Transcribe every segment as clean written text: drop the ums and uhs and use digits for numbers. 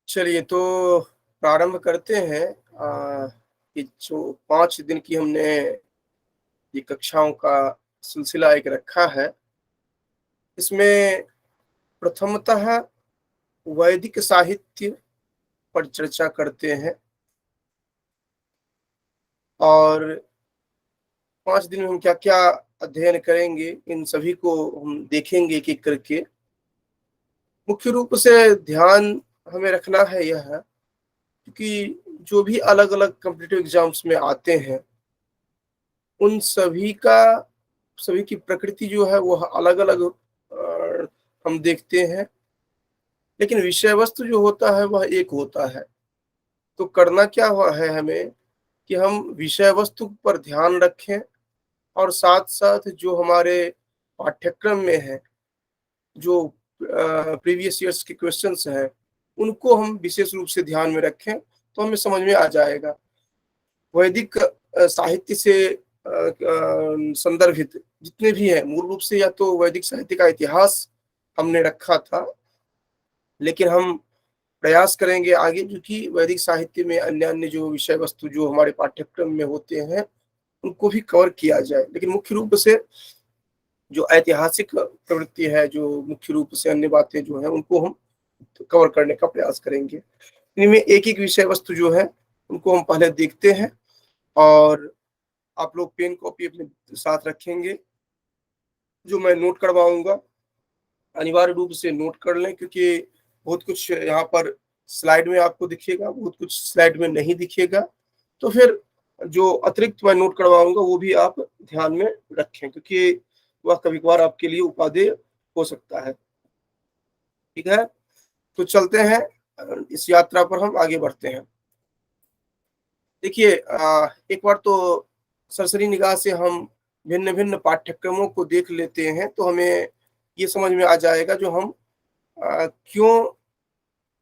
चलिए तो प्रारंभ करते हैं। कि जो 5 दिन की हमने ये कक्षाओं का सिलसिला एक रखा है, इसमें प्रथमतः वैदिक साहित्य पर चर्चा करते हैं और 5 दिन में हम क्या-क्या अध्ययन करेंगे, इन सभी को हम देखेंगे एक-एक करके। मुख्य रूप से ध्यान हमें रखना है यह, क्योंकि जो भी अलग-अलग कॉम्पिटिटिव एग्ज़ाम्स में आते हैं, उन सभी की प्रकृति जो है वह अलग-अलग हम देखते हैं, लेकिन विषय वस्तु जो होता है वह एक होता है। तो करना क्या हुआ है हमें कि हम विषय वस्तु पर ध्यान रखें और साथ-साथ जो हमारे पाठ्यक्रम में है, जो प्रीवियस ईयर्स के क्वेश्चन्स हैं, उनको हम विशेष रूप से ध्यान में रखें, तो हमें समझ में आ जाएगा। वैदिक साहित्य से संदर्भित जितने भी हैं, मूल रूप से या तो वैदिक साहित्य का इतिहास हमने रखा था, लेकिन हम प्रयास करेंगे आगे क्योंकि वैदिक साहित्य में अन्य-अन्य जो विषय वस्तु जो हमारे पाठ्यक्रम में होते हैं, उनको भी कवर किया जाए। लेकिन मुख्य रूप से जो ऐतिहासिक प्रवृत्ति है, जो मुख्य रूप से अन्य बातें जो हैं, उनको हम कवर करने का प्रयास करेंगे। इनमें एक-एक विषय वस्तु जो है, उनको हम पहले देखते हैं और आप लोग पेन कॉपी अपने साथ रखेंगे, जो मैं नोट करवाऊँगा। अनिवार्य रूप से नोट कर लें क्योंकि बहुत कुछ यहाँ पर स्लाइड में आपको दिखेगा, बहुत कुछ स्लाइड में नहीं दिखेगा। तो फिर जो अतिरिक्त मैं नोट करवाऊँगा वो भी आप ध्यान में रखें क्योंकि वह कभी-कभार आपके लिए उपादेय हो सकता है। ठीक है? तो चलते हैं इस यात्रा पर हम आगे बढ़ते हैं। देखिए एक बार तो सरसरी निगाह से हम भिन्न-भिन्न पाठ्यक्रमों को देख लेते हैं, तो हमें ये समझ में आ जाएगा जो हम क्यों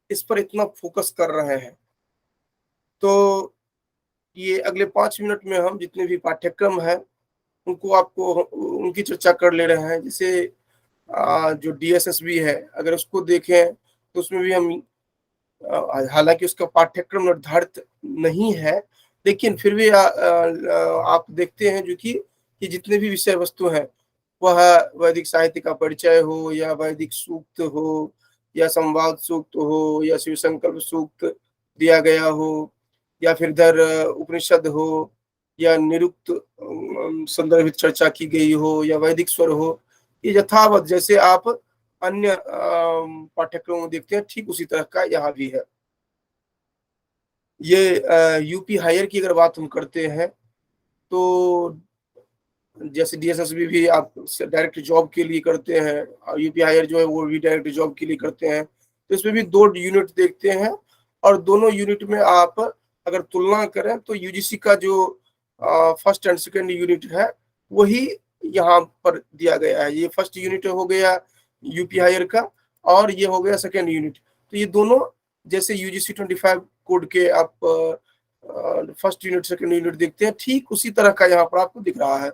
इस पर इतना फ़ोकस कर रहे हैं। तो ये अगले 5 मिनट में हम जितने भी पाठ्यक्रम हैं, उनको आपको उनकी चर्चा कर ले रहे हैं। जैसे जो डीएसएसबी है, अगर उसको देखें, तो उसमें भी हम हालाँकि उसका पाठ्यक्रम निर्धारित नहीं है, लेकिन फिर भी आप देखते हैं जो कि जितने भी विषय वस्तु हैं, वह वैदिक साहित्य का परिचय हो या वैदिक सूक्त हो या संवाद सूक्त हो या शिव संकल्प सूक्त दिया गया हो या फिर इधर उपनिषद हो या निरुक्त संदर्भित चर्चा की गई हो या वैदिक स्वर हो, ये यथावत जैसे आप अन्य पाठ्यक्रमों में देखते हैं, ठीक उसी तरह का यहाँ भी है। ये यूपी हायर की अगर बात हम करते हैं, तो जैसे डीएसएसबी भी आप डायरेक्ट जॉब के लिए करते हैं और यूपी हायर जो है वो भी डायरेक्ट जॉब के लिए करते हैं। तो इसमें भी 2 यूनिट देखते हैं और दोनों यूनिट में आप अगर तुलना करें तो यूजीसी का जो फर्स्ट एंड सेकंड यूनिट है, वही यहाँ पर दिया गया है। ये फर्स्ट यूनिट हो गया यूपी हायर का और ये हो गया सेकंड यूनिट। तो ये दोनों जैसे यूजीसी 25 कोड के आप फर्स्ट यूनिट, सेकंड यूनिट देखते हैं, ठीक उसी तरह का यहाँ पर आपको दिख रहा है।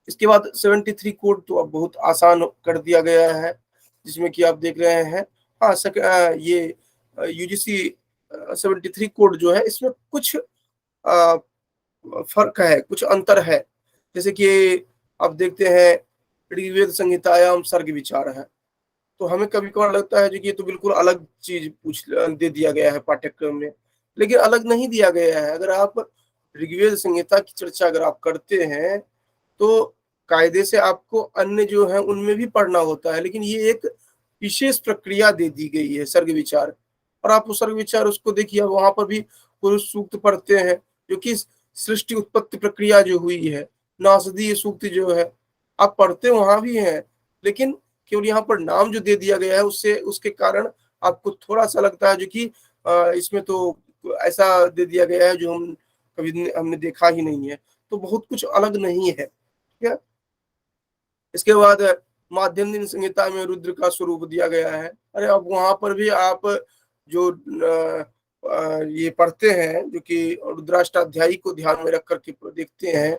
इसके बाद 73 कोड तो अब बहुत आसान कर दिया गया है, जिसमें कि आप देख रहे हैं। हाँ, ये यूजीसी 73 कोड जो है, इसमें कुछ फ़र्क है, कुछ अंतर है। जैसे कि आप देखते हैं ऋग्वेद संहितायाम सर्ग विचार है, तो हमें कभी-कभार लगता है जो कि ये तो बिल्कुल अलग चीज़ दे दिया गया है पाठ्यक्रम में, लेकिन अलग नहीं दिया गया है। अगर आप ऋग्वेद संहिता की चर्चा अगर आप करते हैं, तो कायदे से आपको अन्य जो हैं उनमें भी पढ़ना होता है, लेकिन ये एक विशेष प्रक्रिया दे दी गई है सर्ग विचार। और आप वो सर्ग विचार उसको देखिए, वहाँ पर भी पुरुष सूक्त पढ़ते हैं, जो कि सृष्टि उत्पत्ति प्रक्रिया जो हुई है, नासदीय सूक्त जो है, आप पढ़ते वहाँ भी हैं, लेकिन केवल यहाँ पर नाम जो दे दिया गया है उससे उसके कारण आपको थोड़ा-सा लगता है जो कि इसमें तो ऐसा दे दिया गया है जो हमने देखा ही नहीं है। तो बहुत कुछ अलग नहीं है, ठीक है? इसके बाद माध्यम दिन संहिता में रुद्र का स्वरूप दिया गया है। अरे अब वहाँ पर भी आप जो ये पढ़ते हैं जो कि रुद्राष्टाध्यायी को ध्यान में रख कर के देखते हैं,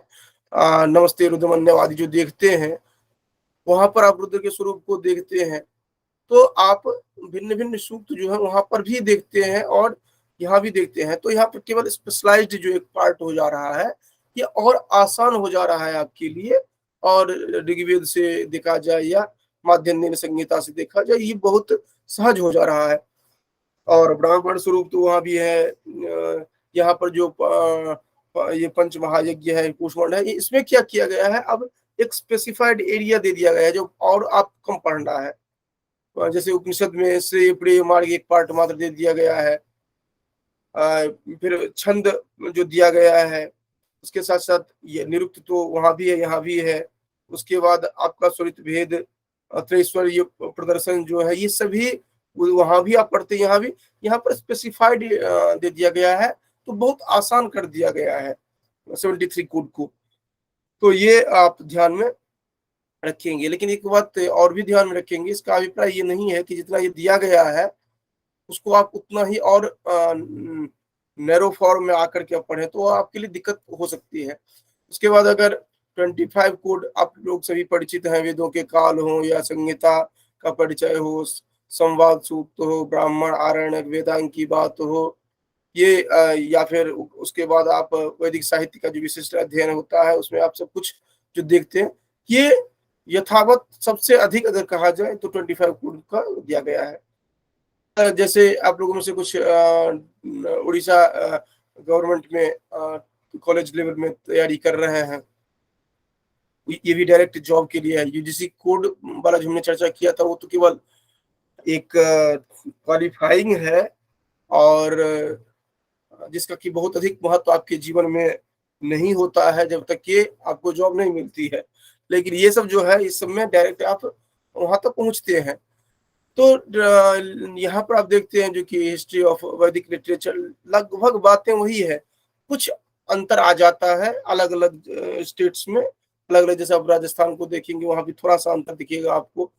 नमस्ते रुद्रमन्यम आदि जो देखते हैं, वहाँ पर आप रुद्र के स्वरूप को देखते हैं। तो आप भिन्न-भिन्न सूक्त जो है वहाँ पर भी देखते हैं और यहाँ भी देखते हैं। तो यहाँ पर केवल स्पेशलाइज़्ड जो एक पार्ट हो जा रहा है, ये और आसान हो जा रहा है आपके लिए। और ऋग्वेद से देखा जाए या माध्यन्दिन संहिता से देखा जाए, ये बहुत सहज हो जा रहा है। और ब्राह्मण स्वरूप तो वहाँ भी है। यहाँ पर जो ये पंच महायज्ञ है, कुष्मांड है, इसमें क्या किया गया है, अब एक स्पेसिफाइड एरिया दे दिया गया है जो और आपको कम पढ़ना है। जैसे उपनिषद में श्रेय प्रिय मार्ग एक पार्ट मात्र दे दिया गया है। फिर छंद जो दिया गया है, उसके साथ साथ ये निरुक्त तो वहाँ भी है, यहाँ भी है। उसके बाद आपका स्वरित भेद, त्रैश्वर्य प्रदर्शन जो है, ये सभी वहाँ भी आप पढ़ते हैं, यहाँ भी। यहाँ पर स्पेसिफाइड दे दिया गया है, तो बहुत आसान कर दिया गया है 73 कोड को। तो ये आप ध्यान में रखेंगे। लेकिन एक बात और भी ध्यान में रखेंगे, इसका अभिप्राय ये नहीं है कि जितना ये दिया गया है उसको आप उतना ही और नैरो फॉर्म में आकर के पढ़ें, तो आपके लिए दिक्कत हो सकती है। उसके बाद अगर 25 कोड आप लोग सभी परिचित हैं, वेदों के काल हो या संहिता का परिचय हो, संवाद सूक्त हो, ब्राह्मण आरण्यक वेदांग की बात हो, ये या फिर उसके बाद आप वैदिक साहित्य का जो विशिष्ट अध्ययन होता है, उसमें आप सब कुछ जो देखते हैं, ये यथावत सबसे अधिक अगर कहा जाए तो 25 कोड का दिया गया है। जैसे आप लोगों में से कुछ उड़ीसा गवर्नमेंट में कॉलेज लेवल में तैयारी कर रहे हैं, ये भी डायरेक्ट जॉब के लिए है। यूजीसी कोड वाला जो हमने चर्चा किया था, वो तो केवल एक क्वालिफाइंग है, और जिसका कि बहुत अधिक महत्व आपके जीवन में नहीं होता है जब तक कि आपको जॉब नहीं मिलती है। लेकिन ये सब जो है, इस सब में डायरेक्ट आप वहां तक पहुंचते हैं। तो यहाँ पर आप देखते हैं जो कि हिस्ट्री ऑफ वैदिक लिटरेचर, लगभग बातें वही है, कुछ अंतर आ जाता है अलग अलग स्टेट्स में, अलग अलग। जैसे आप राजस्थान को देखेंगे, वहां भी थोड़ा सा अंतर दिखेगा आपको।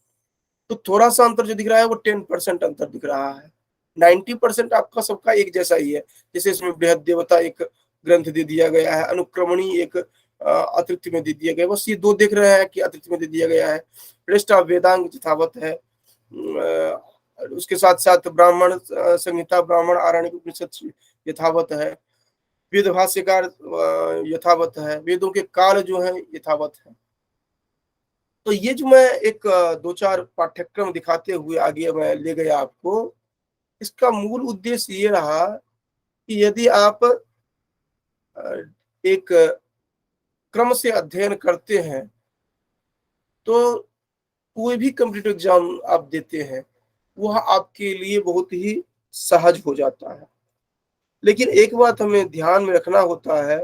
तो थोड़ा सा अंतर जो दिख रहा है वो 10% अंतर दिख रहा है। 90% आपका सबका एक जैसा ही है। जैसे इसमें बृहद देवता एक ग्रंथ दे दिया गया है, अनुक्रमणी एक अतिरिक्त में दे दिया गया है, बस ये दो देख रहे हैं कि अतिरिक्त में दे दिया गया है। रेस्ट ऑफ वेदांग यथावत है। उसके साथ साथ ब्राह्मण संहिता, ब्राह्मण आरण्यक उपनिषद यथावत है। वेद भाष्यकार यथावत है। वेदों के काल जो है यथावत है। तो ये जो मैं एक 2-4 पाठ्यक्रम दिखाते हुए आगे मैं ले गया आपको, इसका मूल उद्देश्य ये रहा कि यदि आप एक क्रम से अध्ययन करते हैं, तो कोई भी कॉम्पिटिटिव एग्जाम आप देते हैं, वह आपके लिए बहुत ही सहज हो जाता है। लेकिन एक बात हमें ध्यान में रखना होता है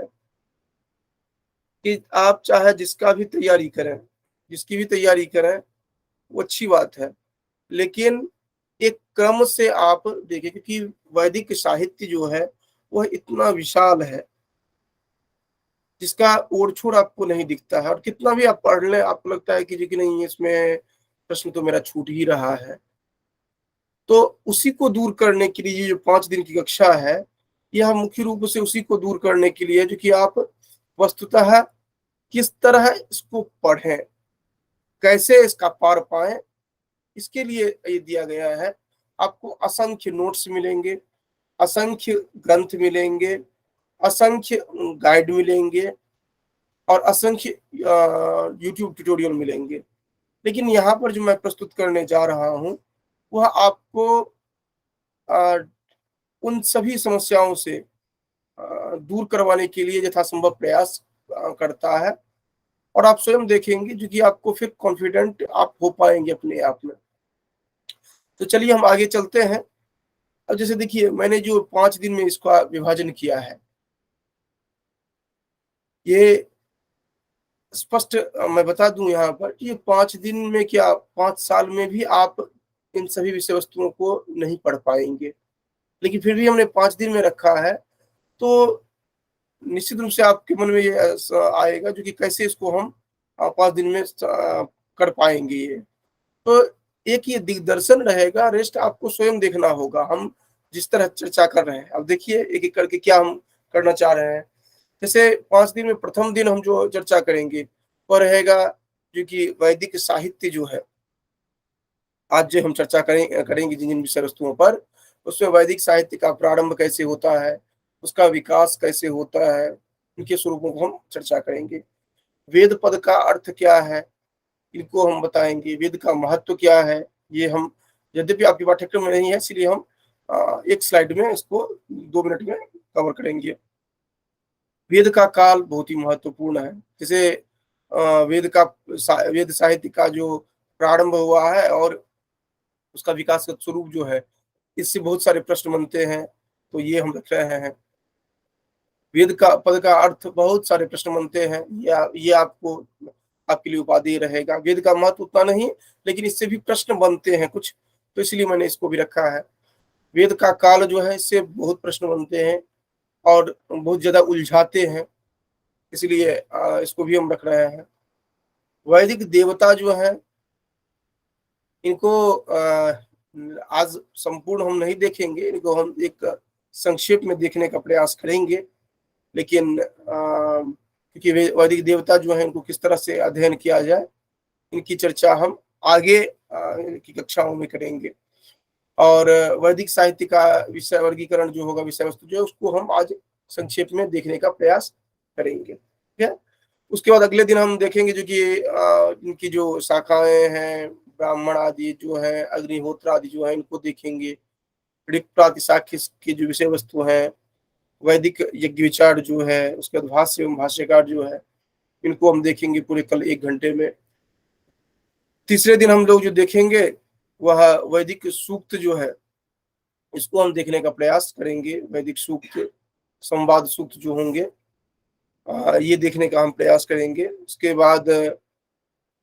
कि आप चाहे जिसका भी तैयारी करें, जिसकी भी तैयारी करें, वो अच्छी बात है। लेकिन एक क्रम से आप देखें, क्योंकि वैदिक साहित्य जो है वह इतना विशाल है, जिसका ओर-छोर आपको नहीं दिखता है। और कितना भी आप पढ़ लें, आपको लगता है कि नहीं, इसमें प्रश्न तो मेरा छूट ही रहा है। तो उसी को दूर करने के लिए ये जो 5 दिन की कक्षा है, यह मुख्य रूप से उसी को दूर करने के लिए, जो कि आप वस्तुतः किस तरह इसको पढ़ें, कैसे इसका पार पाएं, इसके लिए ये दिया गया है। आपको असंख्य नोट्स मिलेंगे, असंख्य ग्रंथ मिलेंगे, असंख्य गाइड मिलेंगे, और असंख्य यूट्यूब ट्यूटोरियल मिलेंगे। लेकिन यहाँ पर जो मैं प्रस्तुत करने जा रहा हूँ, वह आपको उन सभी समस्याओं से दूर करवाने के लिए यथासंभव प्रयास करता है। और आप स्वयं देखेंगे जो कि आपको फिर कॉन्फिडेंट आप हो पाएंगे अपने आप में। तो चलिए हम आगे चलते हैं। अब जैसे देखिए, मैंने जो 5 दिन में इसका विभाजन किया है, ये स्पष्ट मैं बता दूं यहाँ पर कि ये 5 दिन में क्या, 5 साल में भी आप इन सभी विषय वस्तुओं को नहीं पढ़ पाएंगे। लेकिन फिर भी हमने 5 दिन में रखा है, तो निश्चित रूप से आपके मन में ये आएगा जो कि कैसे इसको हम 5 दिन में कर पाएंगे ये। तो एक ये दिग्दर्शन रहेगा, रेस्ट आपको स्वयं देखना होगा। हम जिस तरह चर्चा कर रहे हैं, अब देखिए एक एक करके क्या हम करना चाह रहे हैं। जैसे 5 दिन में प्रथम दिन हम जो चर्चा करेंगे, वो रहेगा जो कि वैदिक साहित्य जो है, आज जो हम चर्चा करेंगे जिन जिन विषय वस्तुओं पर, उसमें वैदिक साहित्य का प्रारंभ कैसे होता है, उसका विकास कैसे होता है, इनके स्वरूपों को हम चर्चा करेंगे। वेद पद का अर्थ क्या है, इनको हम बताएंगे। वेद का महत्व क्या है, ये हम, यद्यपि आपके पाठ्यक्रम में नहीं है, इसलिए हम एक स्लाइड में इसको 2 मिनट में कवर करेंगे। वेद का काल बहुत ही महत्वपूर्ण है। जैसे वेद साहित्य का जो प्रारंभ हुआ है और उसका विकासगत स्वरूप जो है, इससे बहुत सारे प्रश्न बनते हैं, तो ये हम रख रहे हैं। वेद का पद का अर्थ, बहुत सारे प्रश्न बनते हैं, ये आपको, आपके लिए उपादेय रहेगा। वेद का महत्व उतना नहीं, लेकिन इससे भी प्रश्न बनते हैं कुछ, तो इसलिए मैंने इसको भी रखा है। वेद का काल जो है, इससे बहुत प्रश्न बनते हैं और बहुत ज्यादा उलझाते हैं, इसलिए इसको भी हम रख रहे हैं। वैदिक देवता जो है, इनको आज संपूर्ण हम नहीं देखेंगे, इनको हम एक संक्षेप में देखने का प्रयास करेंगे। लेकिन क्योंकि वैदिक देवता जो है, इनको किस तरह से अध्ययन किया जाए, इनकी चर्चा हम आगे की कक्षाओं में करेंगे। और वैदिक साहित्य का विषय वर्गीकरण जो होगा, विषय वस्तु जो है, उसको हम आज संक्षेप में देखने का प्रयास करेंगे। ठीक है। उसके बाद अगले दिन हम देखेंगे जो कि इनकी जो शाखाएं हैं, ब्राह्मण आदि जो है, अग्निहोत्र आदि जो है, इनको देखेंगे। ऋक् प्रातिशाख्य की जो विषय वस्तु है, वैदिक यज्ञ विचार जो है, उसके बाद भाष्य एवं भाष्यकार जो है, इनको हम देखेंगे पूरे कल 1 घंटे में। तीसरे दिन हम लोग जो देखेंगे वह वैदिक सूक्त जो है, इसको हम देखने का प्रयास करेंगे। वैदिक सूक्त, संवाद सूक्त जो होंगे, ये देखने का हम प्रयास करेंगे। उसके बाद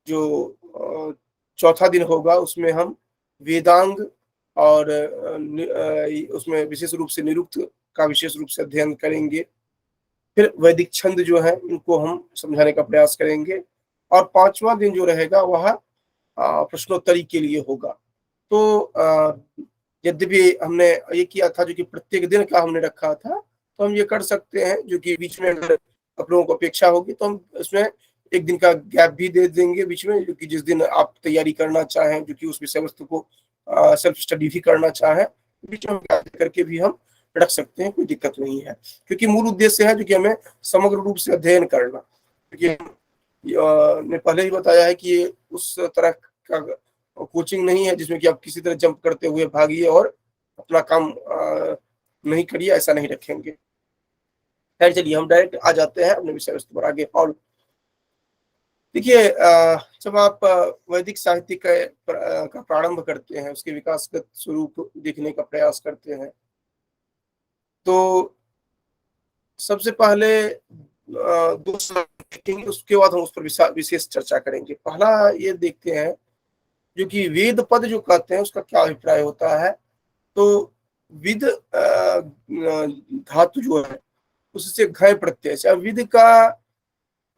जो चौथा दिन होगा, उसमें हम वेदांग और उसमें विशेष रूप से निरुक्त का विशेष रूप से अध्ययन करेंगे। फिर वैदिक छंद जो है, इनको हम समझाने का प्रयास करेंगे। और 5वां दिन जो रहेगा वह प्रश्नोत्तरी के लिए होगा। तो यद्यपि हमने ये किया था जो कि प्रत्येक दिन का हमने रखा था, तो हम ये कर सकते हैं, जो कि बीच में अगर आप लोगों को अपेक्षा होगी तो हम उसमें 1 दिन का गैप भी दे देंगे बीच में, जो कि जिस दिन आप तैयारी करना चाहें, जो कि उस विषय वस्तु को सेल्फ स्टडी भी करना चाहें, बीच में करके भी हम रख सकते हैं, कोई दिक्कत नहीं है। क्योंकि मूल उद्देश्य है जो कि हमें समग्र रूप से अध्ययन करना। क्योंकि ने पहले ही बताया है कि ये उस तरह का कोचिंग नहीं है जिसमें कि आप किसी तरह जंप करते हुए भागिए और अपना काम नहीं करिए, ऐसा नहीं रखेंगे। खैर चलिए, हम डायरेक्ट आ जाते हैं अपने विषय वस्तु पर आगे। और देखिए, जब आप वैदिक साहित्य का प्रारंभ करते हैं, उसके विकासगत स्वरूप देखने का प्रयास करते हैं, तो सबसे पहले 2 देखेंगे, उसके बाद हम उस पर विशेष चर्चा करेंगे। पहला ये देखते हैं जो कि वेद पद जो कहते हैं, उसका क्या अभिप्राय होता है। तो विद धातु जो है, उससे घय प्रत्यय से, विद का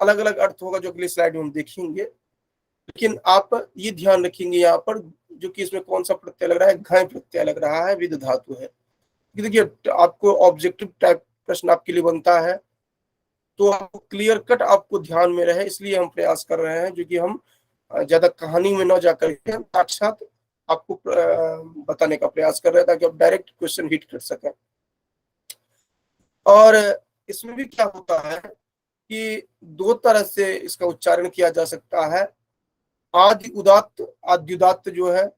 अलग अलग अर्थ होगा जो अगली स्लाइड में हम देखेंगे। लेकिन आप ये ध्यान रखेंगे यहाँ पर जो कि इसमें कौन सा प्रत्यय लग रहा है, घय प्रत्यय लग रहा है, विद धातु है। देखिए, आपको ऑब्जेक्टिव टाइप प्रश्न आपके लिए बनता है, तो आपको क्लियर कट आपको ध्यान में रहे, इसलिए हम प्रयास कर रहे हैं, जो कि हम ज्यादा कहानी में न जाकर के हम साक्षात आपको बताने का प्रयास कर रहे हैं, ताकि आप डायरेक्ट क्वेश्चन हिट कर सकें। और इसमें भी क्या होता है कि 2 तरह से इसका उच्चारण किया जा सकता है, आदि उदात्त, आद्युदात्त जो है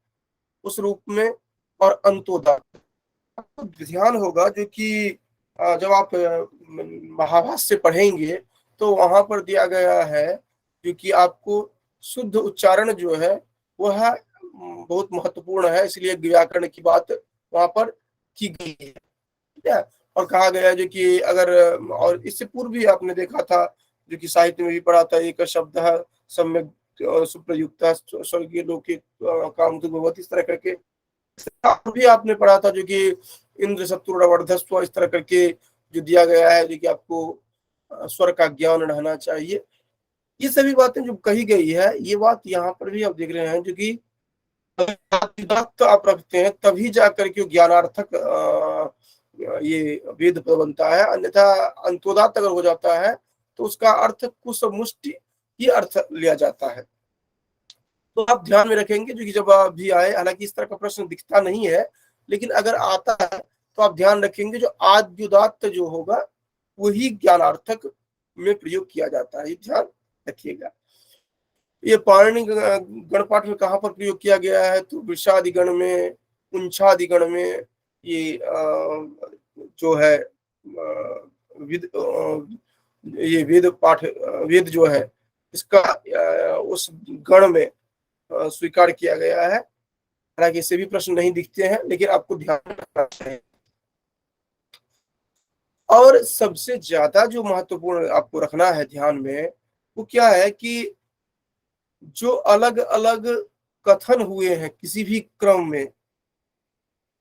उस रूप में, और अंतोदात्त। ध्यान होगा जो कि जब आप महाभाष्य पढ़ेंगे, तो वहां पर दिया गया है जो कि आपको शुद्ध उच्चारण जो है वह बहुत महत्वपूर्ण है, इसलिए व्याकरण की बात वहां पर की गई है। ठीक है। और कहा गया जो कि अगर, और इससे पूर्व भी आपने देखा था जो कि साहित्य में भी पढ़ा था, एक शब्द है सम्यक सुप्रयुक्त स्वर्गीय लोके काम भगवती, इस तरह करके भी आपने पढ़ा था जो कि इंद्र शत्रुवर्धस्व, इस तरह करके जो दिया गया है, जो कि आपको स्वर का ज्ञान रहना चाहिए। ये सभी बातें जो कही गई है, ये बात यहाँ पर भी आप देख रहे हैं, जो कि आप रखते हैं तभी जाकर के ज्ञानार्थक ये वेद बनता है। अन्यथा अंतोदात अगर हो जाता है तो उसका अर्थ कुसमुष्टि ये अर्थ लिया जाता है। तो आप ध्यान में रखेंगे जो कि जब आप भी आए, हालांकि इस तरह का प्रश्न दिखता नहीं है, लेकिन अगर आता है तो आप ध्यान रखेंगे जो आद्युदात्त जो होगा वही ज्ञानार्थक में प्रयोग किया जाता है, ये ध्यान रखिएगा। ये पाणिनि गणपाठ में कहाँ पर प्रयोग किया गया है, तो वृषादि गण में, पुंछादि गण में, ये जो है विद ये वेद पाठ, वेद जो है इसका उस गण में स्वीकार किया गया है। हालांकि इससे भी प्रश्न नहीं दिखते हैं, लेकिन आपको ध्यान रखना चाहिए। और सबसे ज्यादा जो महत्वपूर्ण आपको रखना है ध्यान में, वो क्या है कि जो अलग अलग कथन हुए हैं किसी भी क्रम में,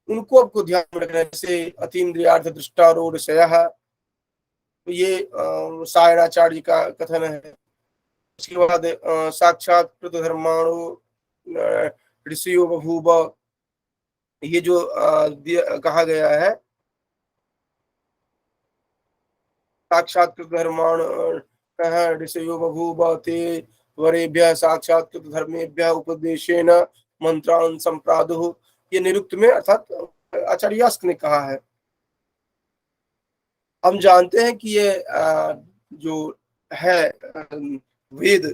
उनको आपको ध्यान में रखना है। जैसे अतीन्द्रियार्थ दृष्टारूढ़, तो ये सायणाचार्य का कथन है। उसके बाद साक्षात कृतधर्माणु ऋषियो बभूव, ये जो कहा गया है, साक्षात कृतधर्माण ऋषियो बभूव ते वरेभ्यः साक्षात कृतधर्मेभ्यः उपदेशेन मंत्रान् संप्रादुः, ये निरुक्त में अर्थात आचार्यास्क ने कहा है। हम जानते हैं कि ये जो है वेद,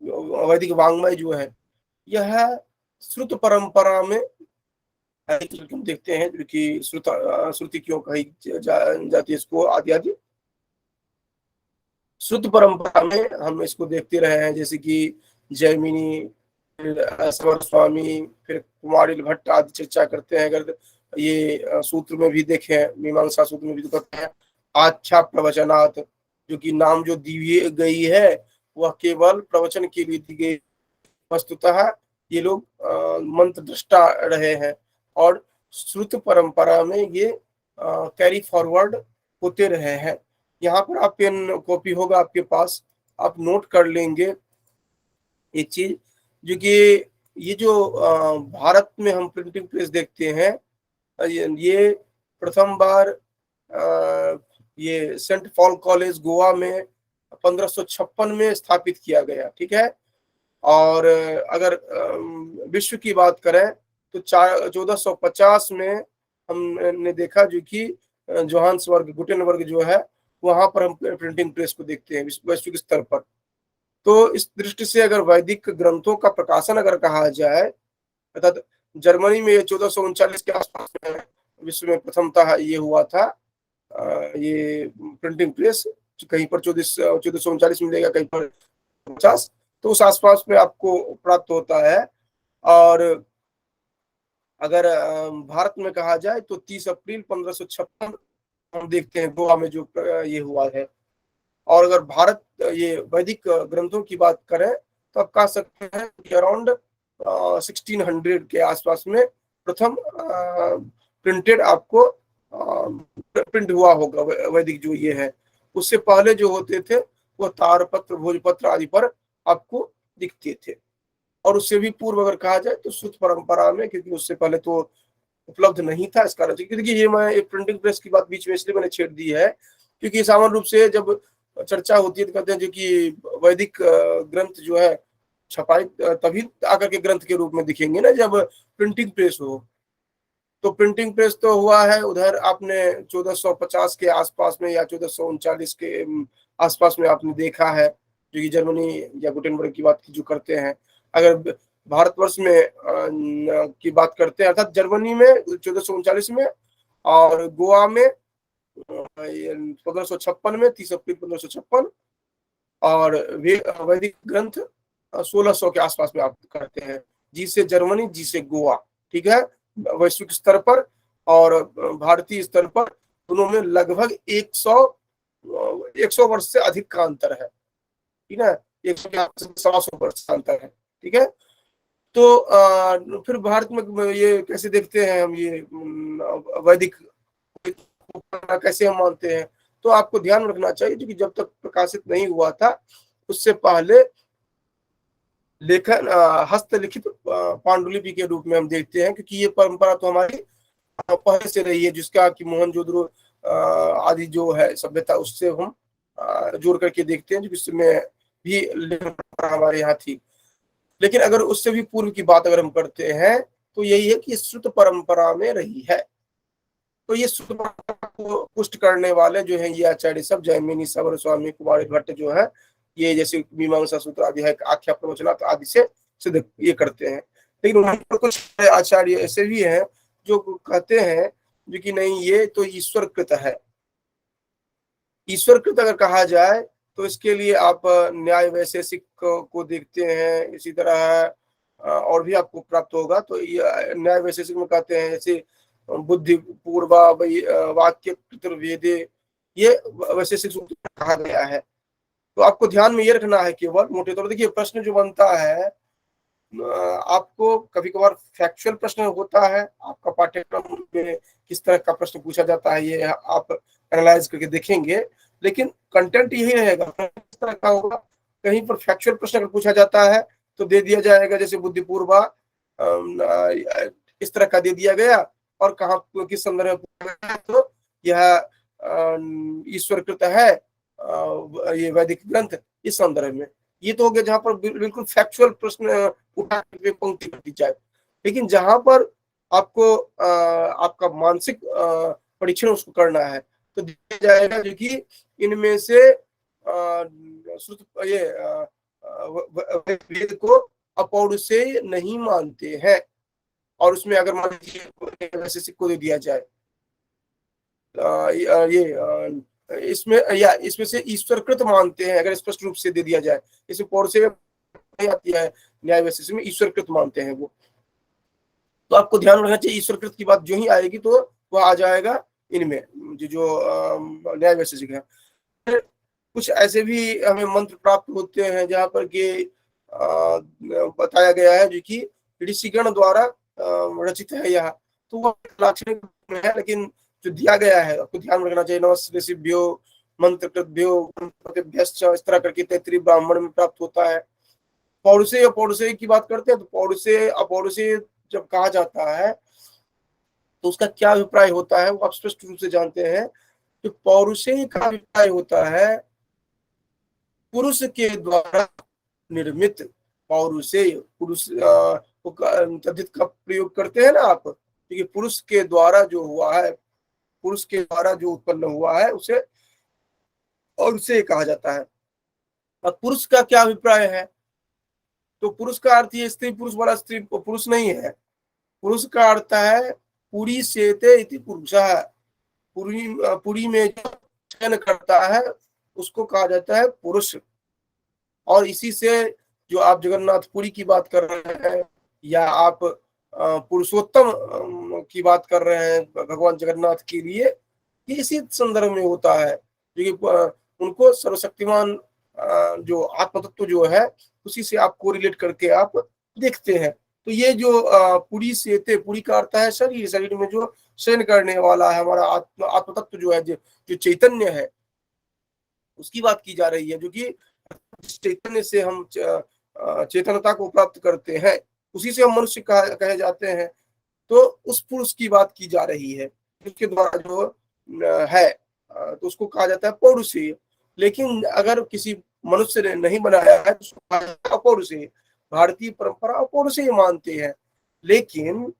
वैदिक वांग्मय जो है, यह श्रुत परंपरा में हम देखते हैं कि श्रुति क्यों कही जाती है इसको, आदि आदि श्रुत परंपरा में हम इसको देखते रहे हैं। जैसे कि जैमिनी, समर स्वामी, फिर कुमारिल भट्ट आदि चर्चा करते हैं। अगर ये सूत्र में भी देखें, मीमांसा सूत्र में भी तो कहते हैं आख्या प्रवचनात्, जो कि नाम जो दी गई है वह केवल प्रवचन के लिए दी गई। वस्तुतः ये लोग मंत्र दृष्टा रहे हैं और श्रुत परंपरा में ये कैरी फॉरवर्ड होते रहे हैं। यहाँ पर आप पेन कॉपी होगा आपके पास, आप नोट कर लेंगे एक चीज, जो कि ये जो भारत में हम प्रिंटिंग प्रेस देखते हैं, ये प्रथम बार ये सेंट पॉल कॉलेज गोवा में 1556 में स्थापित किया गया, ठीक है। और अगर विश्व की बात करें तो 1450 में हमने देखा जो कि जोहान्सबर्ग, गुटेनबर्ग जो है, वहां पर हम प्रिंटिंग प्रेस को देखते हैं वैश्विक स्तर पर। तो इस दृष्टि से अगर वैदिक ग्रंथों का प्रकाशन अगर कहा जाए, अर्थात जर्मनी में 1439 के आसपास में विश्व में प्रथमतः ये हुआ था, ये प्रिंटिंग प्रेस। कहीं पर 1439 मिलेगा, कहीं पर 50, तो उस आसपास में आपको प्राप्त होता है। और अगर भारत में कहा जाए तो 30 अप्रैल 1556 हम देखते हैं गोवा में जो ये हुआ है। और अगर भारत ये वैदिक ग्रंथों की बात करें तो आप कह सकते हैं कि अराउंड 1600 के आसपास में प्रथम प्रिंटेड आपको प्रिंट हुआ होगा वैदिक जो ये है। उससे पहले जो होते थे वो तारपत्र, भोजपत्र आदि पर आपको दिखते थे। और उससे भी पूर्व अगर कहा जाए तो श्रुत परंपरा में, क्योंकि उससे पहले तो उपलब्ध नहीं था इस कारण से। क्योंकि ये मैं एक प्रिंटिंग प्रेस की बात बीच में इसलिए मैंने छेड़ दी है क्योंकि सामान्य रूप से जब चर्चा होती है तो कहते हैं जो कि वैदिक ग्रंथ जो है छपाई तभी आकर के ग्रंथ के रूप में दिखेंगे ना जब प्रिंटिंग प्रेस हो। तो प्रिंटिंग प्रेस तो हुआ है उधर आपने 1450 के आसपास में या 1439 के आसपास में आपने देखा है, जो कि जर्मनी या गुटेनबर्ग की बात जो करते हैं। अगर भारतवर्ष में की बात करते हैं, अर्थात जर्मनी में 1439 में और गोवा में 1556 में, 30 अप्रैल 1556, और वैदिक ग्रंथ 1600 के आसपास में आप करते हैं। जी से जर्मनी, जी से गोवा, ठीक है, वैश्विक स्तर पर और भारतीय स्तर पर दोनों में लगभग 100 वर्ष से अधिक का अंतर है, ठीक है, 100 वर्ष का अंतर है, ठीक है। तो फिर भारत में ये कैसे देखते हैं हम, ये वैदिक कैसे हम मानते हैं, तो आपको ध्यान रखना चाहिए कि जब तक प्रकाशित नहीं हुआ था उससे पहले लेखन हस्तलिखित पांडुलिपि के रूप में हम देखते हैं, क्योंकि ये परंपरा तो हमारी पहले से रही है, जिसका कि मोहनजोदड़ो आदि जो है सभ्यता उससे हम जोड़ करके देखते हैं, जिसमें भी लेखन परंपरा हमारे यहाँ थी। लेकिन अगर उससे भी पूर्व की बात अगर हम करते हैं तो यही है कि श्रुत परंपरा में रही है। तो ये श्रुत परंपरा को पुष्ट करने वाले जो है ये आचार्य सब, जैमिनी, सबर स्वामी, कुमार भट्ट जो है, ये जैसे मीमांसा सूत्र आदि है, आख्या प्रवचना आदि से सिद्ध ये करते हैं। लेकिन वहां पर कुछ आचार्य ऐसे भी हैं जो कहते हैं जो कि नहीं, ये तो ईश्वर कृत है। ईश्वर कृत अगर कहा जाए तो इसके लिए आप न्याय वैशेषिक को देखते हैं, इसी तरह और भी आपको प्राप्त होगा। तो न्याय वैशेषिक में कहते हैं जैसे बुद्धि पूर्वा वाक्य कृतर्वेदे, ये वैशेषिक सूत्र कहा गया है। तो आपको ध्यान में ये रखना है केवल मोटे तौर पर। देखिए प्रश्न जो बनता है, आपको कभी कभार फैक्चुअल प्रश्न होता है, आपका पाठ्यक्रम में किस तरह का प्रश्न पूछा जाता है ये आप एनालाइज करके देखेंगे, लेकिन कंटेंट यही रहेगा। किस तरह का होगा, कहीं पर फैक्चुअल प्रश्न अगर पूछा जाता है तो दे दिया जाएगा जैसे बुद्धिपूर्वा इस तरह का दे दिया गया, और कहाँ किस संदर्भ में पूछा गया तो यह ईश्वर कृत है ये वैदिक ग्रंथ, इस संदर्भ में। ये तो हो गया जहां पर बिल्कुल फैक्चुअल प्रश्न उठा के पंक्ति कर दी जाए। लेकिन जहां पर आपको आपका मानसिक परीक्षण उसको करना है तो दिया जाएगा जो कि इनमें से ये वेद को अपौरुषेय नहीं मानते हैं, और उसमें अगर मान लीजिए वैशेषिक को दे दिया जाए ये इसमें से ईश्वरकृत मानते हैं, अगर स्पष्ट रूप से दे दिया जाए, इसमें पौरुषेय नहीं आती है, न्याय वैशेषिक में ईश्वरकृत मानते हैं वो। तो आपको ध्यान रखना चाहिए, ईश्वरकृत की बात जो ही आएगी तो वह आ जाएगा इनमें जो न्याय वैशेषिक है। कुछ ऐसे भी हमें मंत्र प्राप्त होते हैं जहां पर कि बताया गया है जो कि ऋषिगण द्वारा रचित है यह, तो वह लाक्षणिक है, लेकिन जो दिया गया है आपको ध्यान रखना चाहिए। नमस्ते ऋषिभ्यो मंत्रकृभ्यो इस तरह करके तैत्तिरीय ब्राह्मण में प्राप्त होता है। पौरुषेय या पौरुषेय की बात करते हैं तो पौरुषेय अपौरुषेय जब कहा जाता है तो उसका क्या अभिप्राय होता है वो आप स्पष्ट रूप से जानते हैं। तो पौरुषेय का अभिप्राय होता है पुरुष के द्वारा निर्मित। पौरुषेय पुरुष तद्धित का प्रयोग करते हैं ना आप, क्योंकि पुरुष के द्वारा जो हुआ है, पुरुष के द्वारा जो उत्पन्न हुआ है उसे पौरुषेय कहा जाता है। अब पुरुष का क्या अभिप्राय है, तो पुरुष का अर्थ ये स्त्री पुरुष वाला स्त्री पुरुष नहीं है। पुरुष का अर्थ है पुरी सेते इति पुरुषः, पुरी में जो शयन करता है उसको कहा जाता है पुरुष। और इसी से जो आप जगन्नाथपुरी की बात कर रहे हैं या आप पुरुषोत्तम की बात कर रहे हैं भगवान जगन्नाथ के लिए, ये इसी संदर्भ में होता है, क्योंकि उनको सर्वशक्तिमान जो आत्म तत्व जो है उसी से आप कोरिलेट करके आप देखते हैं। तो ये जो पुरी सेते, पुरी का अर्थ है शरीर, शरीर में जो शयन करने वाला है हमारा आत्म तत्व जो है, जो चैतन्य है उसकी बात की जा रही है, जो कि चैतन्य से हम चेतनता को प्राप्त करते हैं, उसी से हम मनुष्य कहे जाते हैं। तो उस पुरुष की बात की जा रही है उसके द्वारा जो है, तो उसको कहा जाता है पौरुषेय। लेकिन अगर किसी मनुष्य ने नहीं बनाया है तो उसको कहा जाता है अपौरुषेय। भारतीय परंपरा अपौरुषेय मानते हैं, लेकिन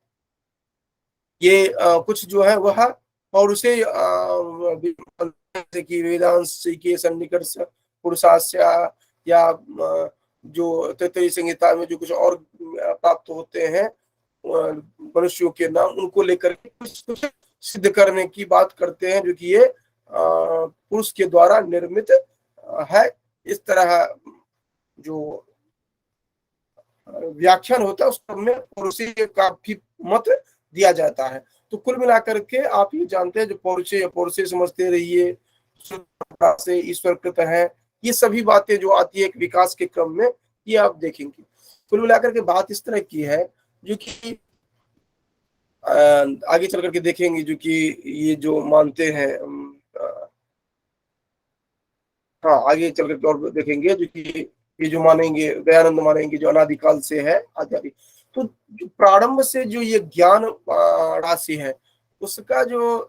ये कुछ जो है वह पौरुषेय कि वेदांश के सन्निकर्ष पुरुषास्य या जो तैत्तिरीय संहिता में जो कुछ और प्राप्त होते हैं मनुष्यों के नाम, उनको लेकर के कुछ सिद्ध करने की बात करते हैं, जो कि ये पुरुष के द्वारा निर्मित है। इस तरह जो व्याख्यान होता है उसमें पौरुषेय का भी मत दिया जाता है। तो कुल मिलाकर के आप ये जानते हैं जो पौरुषेय पौरुषेय समझते रहिए, से ईश्वरकृत है, ये सभी बातें जो आती है एक विकास के क्रम में, ये आप देखेंगे। कुल मिलाकर के बात इस तरह की है जो कि आगे चल करके देखेंगे, जो कि ये जो मानते हैं हाँ आगे चल करके और देखेंगे जो कि ये जो मानेंगे दयानंद मानेंगे जो अनादिकाल से है आदि। तो जो प्रारंभ से जो ये ज्ञान राशि है उसका जो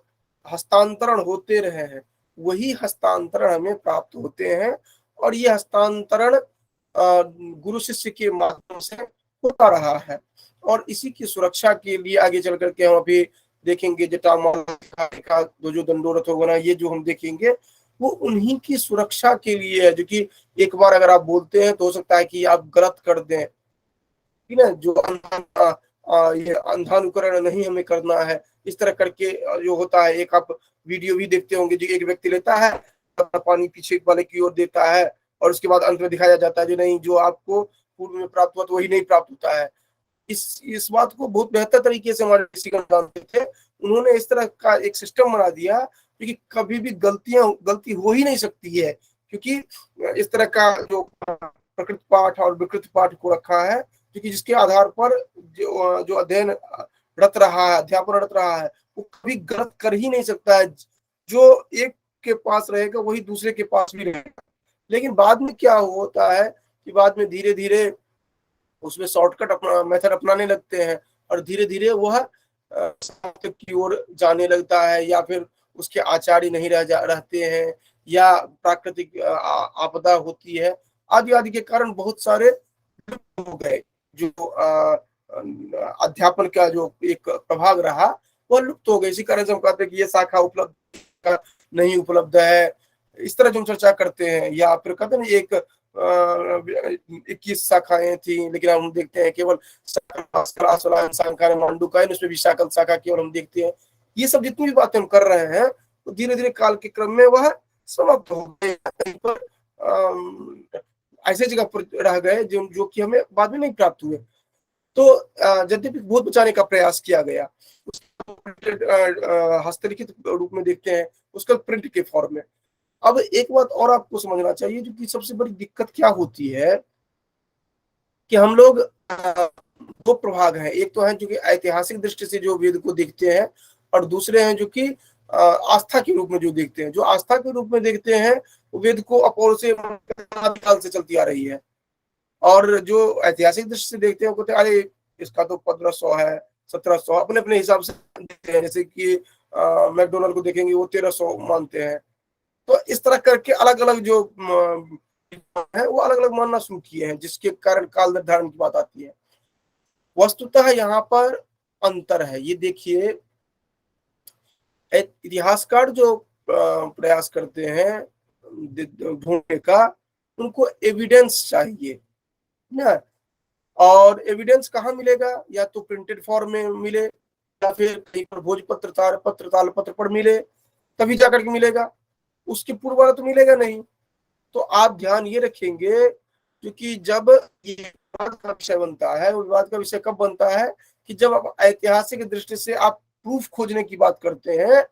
हस्तांतरण होते रहे हैं वही हस्तांतरण हमें प्राप्त होते हैं, और ये हस्तांतरण गुरु शिष्य के माध्यम से होता रहा है। और इसी की सुरक्षा के लिए आगे चल करके हम अभी देखेंगे जटामाला का जो दंडोरथ होगा ना, ये जो हम देखेंगे वो उन्हीं की सुरक्षा के लिए है, जो कि एक बार अगर आप बोलते हैं तो हो सकता है कि आप गलत कर दें, ठीक है। जो ये अंधानुकरण नहीं हमें करना है, इस तरह करके जो होता है। एक आप वीडियो भी देखते होंगे, जो एक व्यक्ति लेता है पानी पीछे वाले की ओर देता है और उसके बाद अंत में दिखाया जाता है जो नहीं, जो आपको पूर्व में प्राप्त हुआ तो वही नहीं प्राप्त होता है। इस बात को बहुत बेहतर तरीके से हमारे ऋषिगण जानते थे। उन्होंने इस तरह का एक सिस्टम बना दिया क्योंकि कभी भी गलती हो ही नहीं सकती है, क्योंकि इस तरह का जो प्रकृत पाठ और विकृत पाठ को रखा है, क्योंकि जिसके आधार पर जो अध्ययन रत रहा है, अध्यापन रत रहा है, वो कभी गलत कर ही नहीं सकता है। जो एक के पास रहेगा वही दूसरे के पास भी रहेगा। लेकिन बाद में क्या होता है कि बाद में धीरे धीरे उसमें शॉर्टकट मेथड अपनाने लगते हैं और धीरे धीरे वह की ओर जाने लगता है, या फिर उसके आचार्य नहीं रहते हैं, या प्राकृतिक आपदा होती है, आदि आदि के कारण बहुत सारे हो गए। जो अध्यापन का जो एक प्रभाव रहा वह लुप्त हो गए। इसी कारण से हम कहते हैं कि ये शाखा उपलब्ध नहीं उपलब्ध है, इस तरह जो हम चर्चा करते हैं। या फिर कहते हैं एक 21 शाखाएं थी, लेकिन हम देखते हैं केवल शाखा मांडुका है, उसमें विशाखा शाखा केवल हम देखते हैं। ये सब जितनी भी बातें हम कर रहे हैं तो धीरे धीरे काल के क्रम में वह समाप्त हो गए, ऐसे जगह पर रह गए जो कि हमें बाद में नहीं प्राप्त हुए। तो यद्यपि बहुत बचाने का प्रयास किया गया, हस्तलिखित रूप में देखते हैं, उसका प्रिंट के फॉर्म में। अब एक बात और आपको समझना चाहिए, जो कि सबसे बड़ी दिक्कत क्या होती है कि हम लोग दो प्रभाग हैं। एक तो है जो कि ऐतिहासिक दृष्टि से जो वेद को देखते हैं, और दूसरे हैं जो कि आस्था के रूप में जो देखते हैं। जो आस्था के रूप में देखते हैं वो वेद को अपौर से काल से चलती आ रही है, और जो ऐतिहासिक दृष्टि से देखते हैं वो कहते हैं अरे इसका तो 1500 है, 1700, अपने अपने हिसाब से देखते हैं। जैसे कि मैकडोनल्ड को देखेंगे वो 1300 मानते हैं। तो इस तरह करके अलग अलग जो है वो अलग अलग मानना शुरू किए हैं, जिसके कारण काल निर्धारण की बात आती है। वस्तुतः यहाँ पर अंतर है। ये देखिए, इतिहासकार जो प्रयास करते हैं ढूंढने का, उनको एविडेंस चाहिए ना। और एविडेंस कहाँ मिलेगा? या तो प्रिंटेड फॉर्म में मिले, या फिर कहीं पर भोजपत्र तालपत्र पर मिले, तभी जाकर के मिलेगा। उसके पूर्व वाला तो मिलेगा नहीं। तो आप ध्यान ये रखेंगे, क्योंकि जब ये विवाद का विषय बनता है, विवाद का विषय कब बनता है कि जब आप ऐतिहासिक दृष्टि से आप प्रूफ खोजने की बात करते हैं,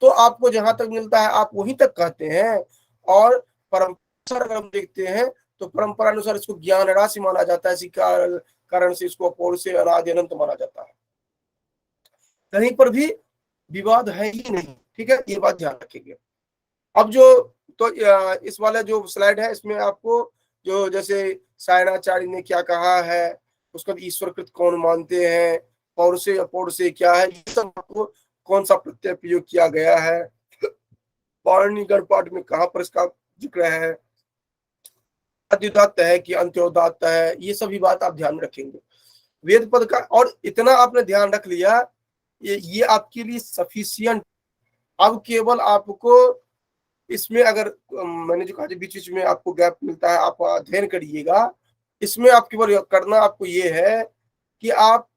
तो आपको जहां तक मिलता है आप वहीं तक कहते हैं। और परंपरा अगर हम देखते हैं तो परंपरा अनुसार इसको ज्ञान राशि माना जाता है, इसी कारण से इसको अपौर से अनादि अनंत माना जाता है। कहीं पर भी विवाद है ही नहीं, ठीक है, ये बात ध्यान रखेंगे। अब जो तो इस वाला जो स्लाइड है, इसमें आपको जो जैसे सायणाचार्य ने क्या कहा है, उसका ईश्वरकृत कौन मानते हैं, पौर से अपौर से क्या है, ये सब आपको कौन सा प्रत्यय प्रयोग किया गया है, पाणिनि गणपाठ में कहाँ पर इसका जिक्र है, अद्युदात्त है कि अंत्योदात्त है, ये सभी बात आप ध्यान रखेंगे वेद पद का। और इतना आपने ध्यान रख लिया, ये आपके लिए सफिशियंट। अब केवल आपको इसमें अगर मैंने जो कहा बीच बीच में आपको गैप मिलता है, आप अध्ययन करिएगा। इसमें आप केवल करना आपको ये है कि आप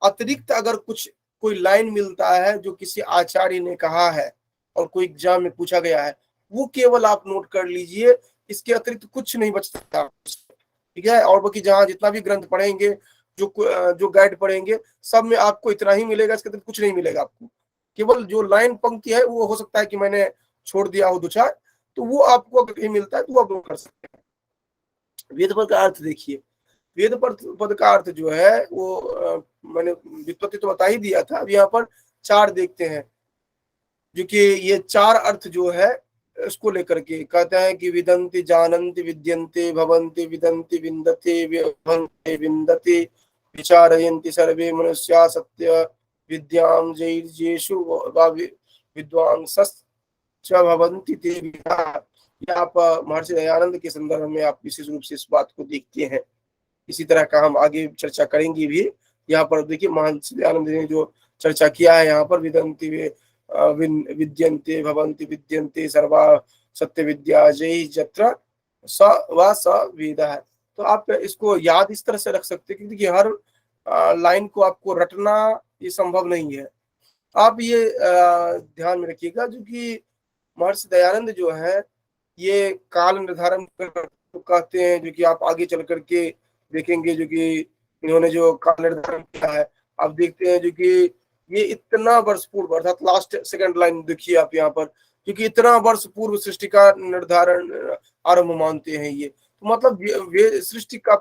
अतिरिक्त अगर कुछ कोई लाइन मिलता है जो किसी आचार्य ने कहा है और कोई एग्जाम में पूछा गया है, वो केवल आप नोट कर लीजिए। इसके अतिरिक्त कुछ नहीं बचता, ठीक है। और बाकी जहां जितना भी ग्रंथ पढ़ेंगे, जो गाइड पढ़ेंगे, सब में आपको इतना ही मिलेगा, इसके अतिरिक्त कुछ नहीं मिलेगा आपको। केवल जो लाइन पंक्ति है वो हो सकता है कि मैंने छोड़ दिया हो दो चार, तो वो आपको अगर कहीं मिलता है तो वो आप नोट कर सकते हैं। वेद पद का अर्थ देखिए, वेद पद का अर्थ जो है वो मैंने व्युत्पत्ति तो बता ही दिया था। अब यहाँ पर चार देखते हैं, जो कि ये चार अर्थ जो है इसको लेकर के कहते हैं कि विदन्ति जानन्ति विद्यन्ते भवन्ति विदन्ति विन्दते विभन्ते विन्दते विचारयन्ति सर्वे मनुष्या सत्य विद्यां जैर्येषु विद्वांसश्च भवन्ति ते विद्या। या आप महर्षि दयानंद के संदर्भ में आप विशेष रूप से इस बात को देखते हैं। इसी तरह का हम आगे चर्चा करेंगे भी। यहाँ पर देखिए महर्षि दयानंद ने जो चर्चा किया है यहाँ पर, विदन्ति विद्यन्ते भवन्ति विद्यन्ते सर्वा सत्य विद्या जय जत्र स व स वेद है। तो आप इसको याद इस तरह से रख सकते हैं, क्योंकि हर लाइन को आपको रटना ये संभव नहीं है। आप ये ध्यान में रखिएगा, जो कि महर्षि दयानंद जो है ये काल निर्धारण कहते हैं, जो कि आप आगे चल करके देखेंगे, जो कि इन्होंने जो काल निर्धारण किया है आप देखते हैं, जो कि ये इतना वर्ष पूर्व, अर्थात लास्ट सेकंड लाइन देखिए आप यहाँ पर, क्योंकि इतना वर्ष पूर्व सृष्टि का निर्धारण आरंभ मानते हैं ये। तो मतलब सृष्टि का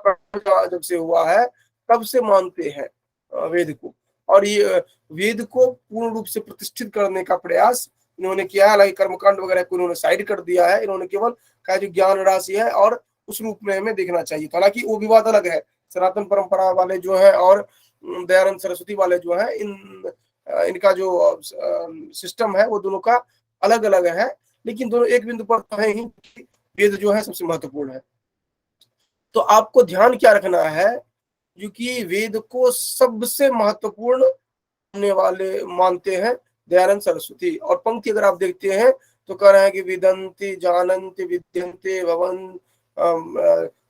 जब से हुआ है तब से मानते हैं वेद को, और ये वेद को पूर्ण रूप से प्रतिष्ठित करने का प्रयास इन्होंने किया है। हालांकि कर्मकांड वगैरह को इन्होंने साइड कर दिया है, इन्होंने केवल कहा जो ज्ञान राशि है और उस रूप में हमें देखना चाहिए। तो हालांकि वो विवाद अलग है, सनातन परंपरा वाले जो है और दयानंद सरस्वती वाले जो है, इनका जो सिस्टम है वो दोनों का अलग अलग है, लेकिन दोनों एक बिंदु पर तो है ही, वेद जो है सबसे महत्वपूर्ण है। तो आपको ध्यान क्या रखना है, क्योंकि वेद को सबसे महत्वपूर्ण मानने वाले मानते हैं दयानंद सरस्वती। और पंक्ति अगर आप देखते हैं तो कह रहे हैं कि विदन्ति जानन्ति विद्यन्ते भवन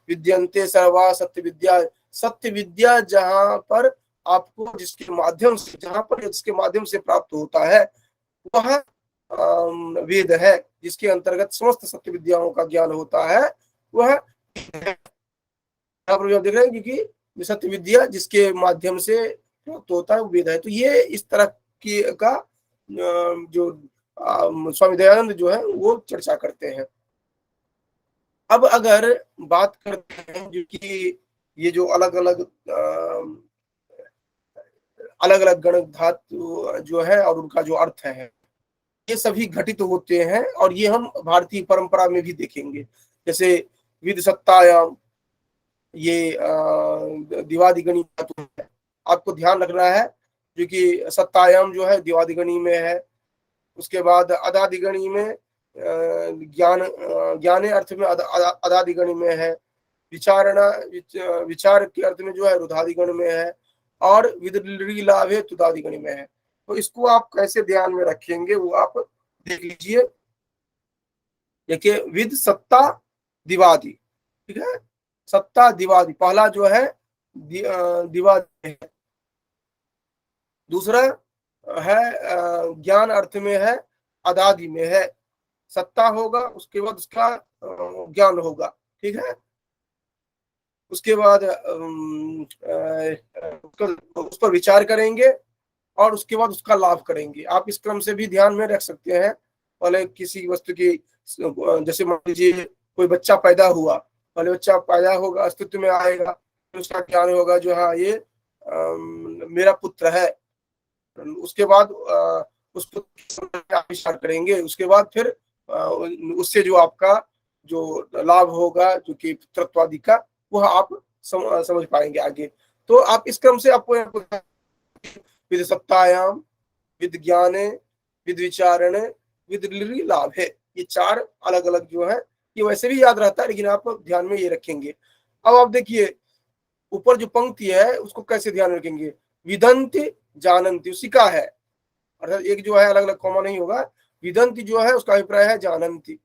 विद्यन्ते सर्वा सत्य विद्या। सत्य विद्या जहां पर आपको जिसके माध्यम से, जहां पर जिसके माध्यम से प्राप्त होता है वह वेद है, जिसके अंतर्गत समस्त सत्य विद्याओं का ज्ञान होता है वह आप देख रहे हैं, क्योंकि सत्य विद्या जिसके माध्यम से प्राप्त होता है वो वेद है। तो ये इस तरह की का जो स्वामी दयानंद जो है वो चर्चा करते हैं। अब अगर बात करते हैं जो कि ये जो अलग अलग गण धातु जो है और उनका जो अर्थ है, ये सभी घटित होते हैं, और ये हम भारतीय परंपरा में भी देखेंगे। जैसे विद सत्तायाम, ये दिवादिगणी धातु है, आपको ध्यान रखना है, जो कि सत्तायाम जो है दिवादिगणी में है। उसके बाद अदादिगणी में ज्ञाने अर्थ में अदादिगणी में है। विचार के अर्थ में जो है रुधादिगण में है, और विदली लाभ है तुदादिगणी में है। तो इसको आप कैसे ध्यान में रखेंगे वो आप देख लीजिए। देखिए विद सत्ता दिवादी, ठीक है, सत्ता दिवादी पहला जो है दिवादी है। दूसरा है ज्ञान अर्थ में है, अदादि में है। सत्ता होगा, उसके बाद उसका ज्ञान होगा, ठीक है। उसके बाद उस पर विचार करेंगे और उसके बाद उसका लाभ करेंगे। आप इस क्रम से भी ध्यान में रख सकते हैं। पहले किसी वस्तु की, जैसे मान लीजिए कोई बच्चा पैदा हुआ, पहले बच्चा पैदा होगा, अस्तित्व में आएगा, फिर उसका ज्ञान होगा जो हाँ ये मेरा पुत्र है। उसके बाद उसको विचार करेंगे, उसके बाद फिर उससे जो आपका जो लाभ होगा जो कि पुत्रत्वादि का, वह आप समझ पाएंगे आगे। तो आप इस क्रम से आपको विद सत्तायाम, विद ज्ञाने, विद विचारणे, विद लाभ है, ये चार अलग अलग जो है, ये वैसे भी याद रहता है लेकिन आप ध्यान में ये रखेंगे। अब आप देखिए ऊपर जो पंक्ति है उसको कैसे ध्यान रखेंगे। विदन्ति जानन्ति उसी का है, अर्थात एक जो है अलग अलग कॉमा नहीं होगा। विदन्ति जो है उसका अभिप्राय है जानन्ति।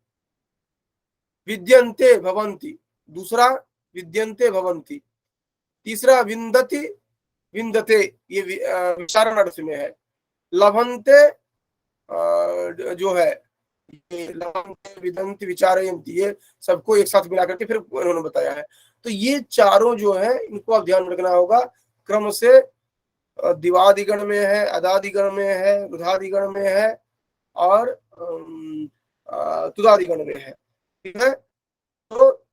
विद्यन्ते भवन्ति, दूसरा विद्यन्ते भवन्ति। तीसरा विन्दति विन्दते, ये विचारण अर्थ में है। लभन्ते जो है लभन्ते विदन्ति विचारयन्ति, ये सबको एक साथ मिला करके फिर उन्होंने बताया है। तो ये चारों जो है इनको आप ध्यान रखना होगा क्रम से। दिवादिगण में है, अदादिगण में है, रुधादिगण में है और तुदादिगण में है, ठीक है। तो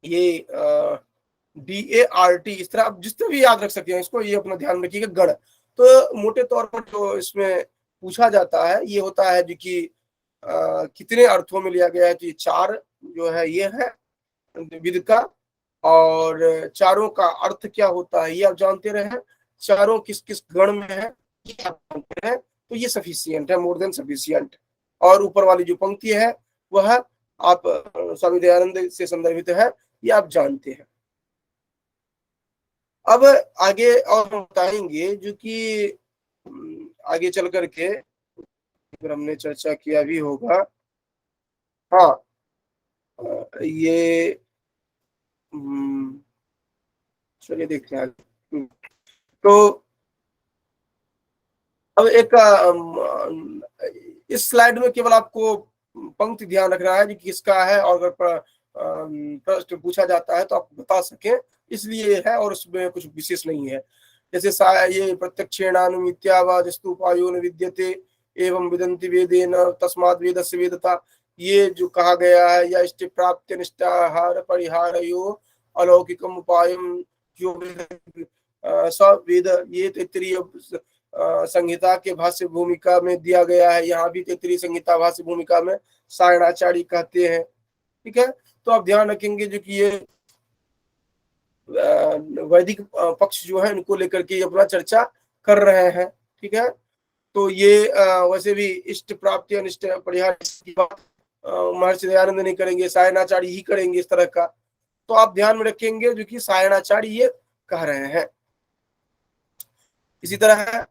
ये DART इस तरह आप जिस तरह भी याद रख सकते हैं इसको, ये अपना ध्यान रखिएगा गण। तो मोटे तौर पर जो इसमें पूछा जाता है ये होता है जो कि कितने अर्थों में लिया गया है। तो ये चार जो है ये है विद का, और चारों का अर्थ क्या होता है ये आप जानते रहे। चारों किस किस गण में है ये आप जानते हैं, तो ये सफिशियंट है, मोर देन सफिशियंट। और ऊपर वाली जो पंक्ति है वह आप स्वामी दयानंद से संदर्भित है, ये आप जानते हैं। अब आगे और बताएंगे जो कि आगे चल करके अगर हमने चर्चा किया भी होगा। हाँ, ये चलिए देखते हैं आगे। तो अब एक इस स्लाइड में केवल आपको पंक्ति ध्यान रखना है कि किसका है, और अगर प्रश्न पूछा जाता है तो आप बता सकें, इसलिए है, और उसमें कुछ विशेष नहीं है। जैसे ये प्रत्यक्षेणानुमित्यावा स्तूपायो न विद्यते एवं विदन्ति वेदेन तस्माद् वेदस्य वेदता, ये जो कहा गया है, या इष्ट प्राप्ति निष्ठाहार परिहारयो अलौकिकम उपायम जो सब वेद, ये तैत्तिरीय संहिता के भाष्य भूमिका में दिया गया है। यहाँ भी तैत्तिरीय संहिता भाष्य भूमिका में सायणाचार्य कहते हैं। ठीक है, तो आप ध्यान रखेंगे जो कि ये वैदिक पक्ष जो है इनको लेकर के अपना चर्चा कर रहे हैं। ठीक है, तो ये वैसे भी इष्ट प्राप्ति अनिष्ट परिहार की बात महर्षि दयानंद नहीं करेंगे, सायणाचार्य ही करेंगे इस तरह का। तो आप ध्यान में रखेंगे जो कि सायणाचार्य ये कह रहे हैं। इसी तरह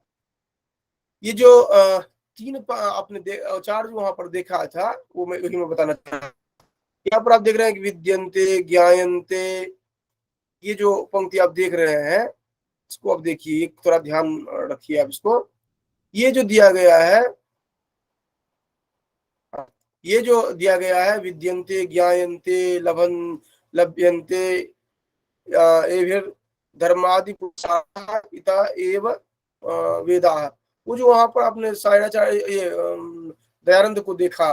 ये जो तीन आपने चार जो वहां पर देखा था, वो मैं बताना चाहता हूँ। यहाँ पर आप देख रहे हैं कि विद्यन्ते ज्ञायन्ते, ये जो पंक्ति आप देख रहे हैं, इसको आप देखिए, थोड़ा ध्यान रखिए आप इसको। ये जो दिया गया है, ये जो दिया गया है, विद्यन्ते ज्ञायन्ते लभन लभ्यन्ते एभिर् धर्मादि पुरुषाः इता एव वेदाः, वो जो वहां पर आपने सायणाचार्य ये दयानंद को देखा,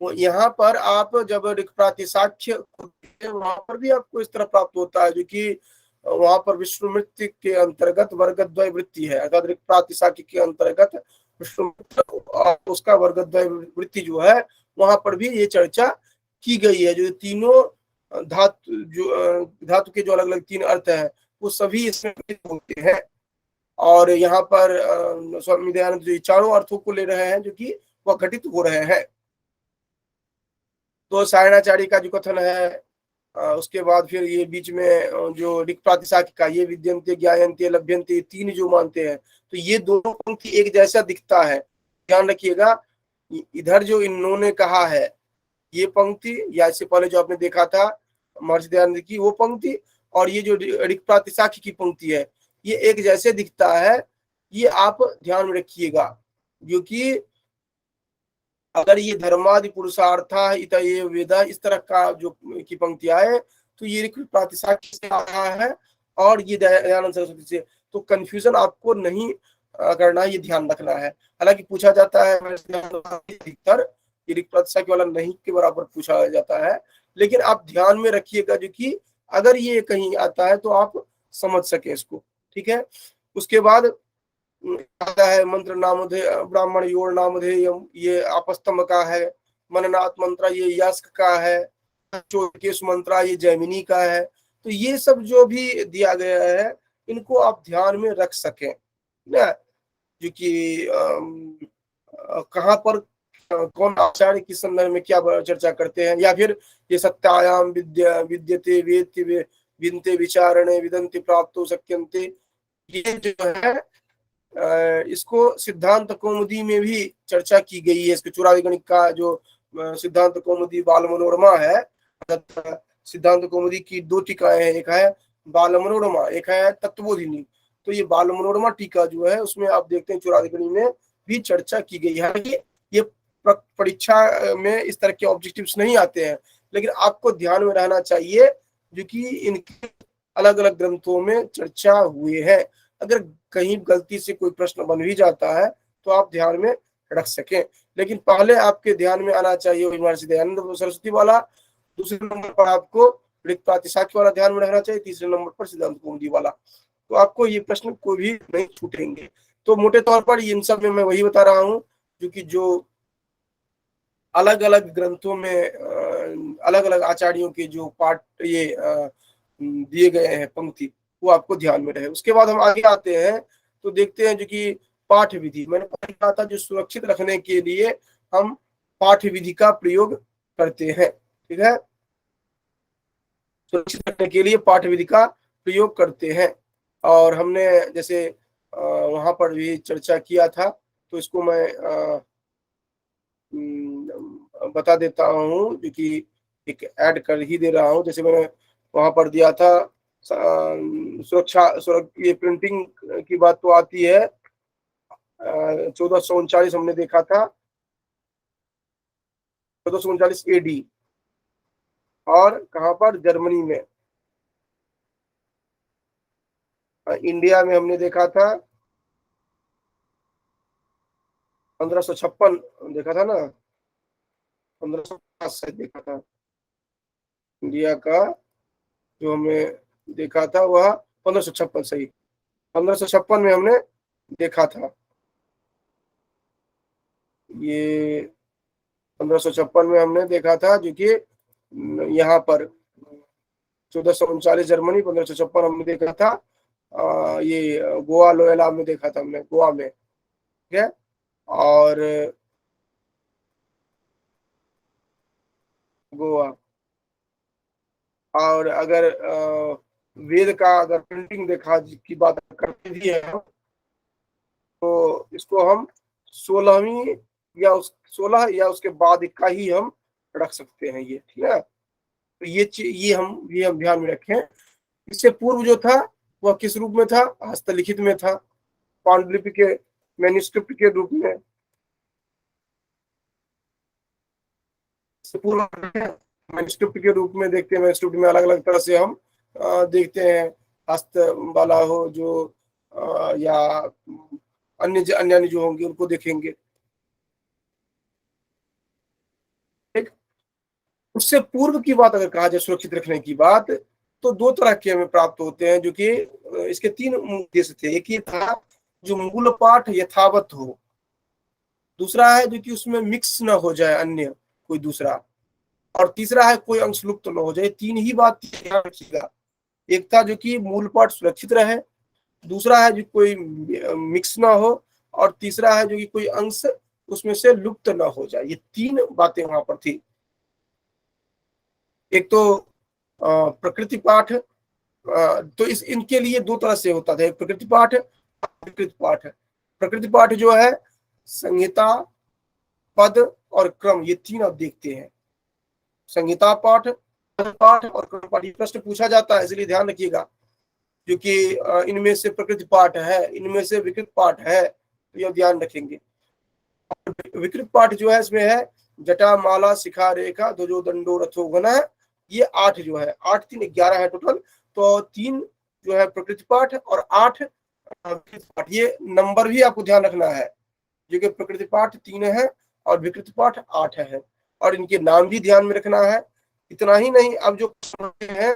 वो यहाँ पर आप जब ऋक् प्रातिशाख्य वहां पर भी आपको इस तरह प्राप्त होता है, जो कि वहां पर विष्णुमृत्य के अंतर्गत वर्गद्वय वृत्ति है, अर्थात ऋक् प्रातिशाख्य के अंतर्गत विष्णुमृत्य उसका वर्गद्वय वृत्ति जो है, वहां पर भी ये चर्चा की गई है। जो तीनों धातु के जो अलग अलग तीन अर्थ हैं, वो सभी इसमें होते हैं। और यहाँ पर स्वामी दयानंद जो चारों अर्थों को ले रहे हैं, जो कि वह घटित हो रहे हैं। तो सायणाचार्य का जो कथन है, उसके बाद फिर ये बीच में जो ऋक् प्रातिशाख्य का, ये विद्यन्ते ज्ञायन्ते लभ्यन्ते, तीन जो मानते हैं, तो ये दोनों पंक्ति एक जैसा दिखता है। ध्यान रखिएगा, इधर जो इन्होंने कहा है ये पंक्ति, या इससे पहले जो आपने देखा था महर्षि दयानंद की वो पंक्ति, और ये जो ऋक् प्रातिशाख्य की पंक्ति है, ये एक जैसे दिखता है। ये आप ध्यान में रखिएगा, क्योंकि अगर ये धर्मादि पुरुषार्था इत ये वेदा, इस तरह का जो की पंक्ति आए, तो ये ऋक् प्रातिशाख्य से आ रहा है और ये दयानंद सरस्वती से, तो कंफ्यूजन आपको नहीं करना, ये ध्यान रखना है। हालांकि पूछा जाता है अधिकतर ये ऋक् प्रातिशाख्य वाला नहीं के बराबर पूछा जाता है, लेकिन आप ध्यान में रखिएगा जो कि अगर ये कहीं आता है तो आप समझ सके इसको। ठीक है, उसके बाद आता है मंत्र नामधेय ब्राह्मण योर नामधेय, ये आपस्तंभ का है। मननाथ मंत्र ये यास्क का है। चोकेश मंत्र ये जैमिनी का है। तो ये सब जो भी दिया गया है, इनको आप ध्यान में रख सकें ना, जो कि कहाँ पर कौन आचार्य किस संदर्भ में क्या चर्चा करते हैं, या फिर ये सत्यायाम विद्यते वेत्ति विनते विचारणे विदन्ति प्राप्तो शक्यन्ते, ये जो है इसको सिद्धांत कौमुदी में भी चर्चा की गई है। इसके चूड़ादी गणिक का जो सिद्धांत कौमुदी बाल मनोरमा है, सिद्धांत कौमुदी की दो टीकाएं हैं, एक है बाल मनोरमा, एक है तत्वबोधिनी। तो ये बाल मनोरमा टीका जो है, उसमें आप देखते हैं चूड़ादी गणिक में भी चर्चा की गई है। ये परीक्षा में इस तरह के ऑब्जेक्टिव्स नहीं आते हैं, लेकिन आपको ध्यान में रहना चाहिए जो कि इनके अलग अलग ग्रंथों में चर्चा हुए हैं। अगर कहीं गलती से कोई प्रश्न बन भी जाता है तो आप ध्यान में रख सकें, लेकिन पहले आपके ध्यान में आना चाहिए महर्षि दयानंद सरस्वती वाला, दूसरे नंबर पर आपको ऋक् प्रातिशाख्य वाला ध्यान में रखना चाहिए, तीसरे नंबर पर सिद्धांत कौमुदी वाला। तो आपको ये प्रश्न कोई भी नहीं छूटेंगे। तो मोटे तौर पर इन सब में मैं वही बता रहा हूँ, क्योंकि जो अलग अलग ग्रंथों में अलग अलग आचार्यों के जो पाठ ये दिए गए हैं पंक्ति, वो आपको ध्यान में रहे। उसके बाद हम आगे आते हैं तो देखते हैं जो कि पाठ विधि, मैंने कहा था जो सुरक्षित रखने के लिए हम पाठ विधि का प्रयोग करते हैं। ठीक है, सुरक्षित रखने के लिए पाठ विधि का प्रयोग करते हैं। और हमने जैसे वहां पर भी चर्चा किया था, तो इसको मैं बता देता हूँ, जो कि एक ऐड कर ही दे रहा हूँ। जैसे मैंने वहां पर दिया था, ये प्रिंटिंग की बात तो आती है, 1439 हमने देखा था, 1439 AD, और कहाँ पर, जर्मनी में। इंडिया में हमने देखा था 1556 देखा था ना, 1550 से देखा था। इंडिया का जो हमें देखा था वह 1556, सही, 1556 में हमने देखा था। ये 1556 में हमने देखा था, जो कि यहाँ पर 1439 जर्मनी, 1556 हमने देखा था। ये गोवा लोयला में देखा था हमने, गोवा में। ठीक है, और गोवा, और अगर वेद का अगर प्रिंटिंग देखा की बात करते भी है, तो इसको हम 16वीं या 16 या उसके बाद का ही हम रख सकते हैं, ये। ठीक है, तो ये हम ध्यान में रखें। इससे पूर्व जो था वह किस रूप में था? हस्तलिखित में था, पांडुलिपि के मैन्युस्क्रिप्ट के रूप में। इससे पूर्व मैन्युस्क्रिप्ट के रूप में देखते हैं। मैन्युस्क्रिप्ट में अलग अलग तरह से हम देखते हैं, हस्त वाला हो जो या अन्य अन्य जो होंगे उनको देखेंगे। ठीक, उससे पूर्व की बात अगर कहा जाए, सुरक्षित रखने की बात, तो दो तरह के हमें प्राप्त होते हैं, जो कि इसके तीन उद्देश्य थे। एक ये था जो मूल पाठ यथावत हो, दूसरा है जो कि उसमें मिक्स ना हो जाए अन्य कोई दूसरा, और तीसरा है कोई अंश लुप्त न हो जाए। तीन ही बात ध्यान रखिएगा। एक था जो कि मूल पाठ सुरक्षित रहे, दूसरा है जो कोई मिक्स ना हो, और तीसरा है जो कि कोई अंश उसमें से लुप्त ना हो जाए। ये तीन बातें वहां पर थी। एक तो प्रकृति पाठ, तो इनके लिए दो तरह से होता था, एक प्रकृति पाठ, विकृत पाठ। प्रकृति पाठ जो है संहिता, पद और क्रम, ये तीन आप देखते हैं। संहिता पाठ, पद पाठ और क्रम पाठ। ये प्रश्न पूछा जाता है, इसलिए ध्यान रखिएगा, क्योंकि इनमें से प्रकृति पाठ है, इनमें से विकृत पाठ है, तो यह ध्यान रखेंगे। विकृत पाठ जो है इसमें है जटा, माला, शिखा, रेखा, ध्वजो, दंडो, रथो, घन। ये 8 जो है, 8 3 11 है टोटल। तो 3 जो है प्रकृति पाठ और 8 विकृत पाठ। ये नंबर भी आपको ध्यान रखना है, जो कि प्रकृति पाठ 3 है और विकृत पाठ 8 है, और इनके नाम भी ध्यान में रखना है। इतना ही नहीं, अब जो है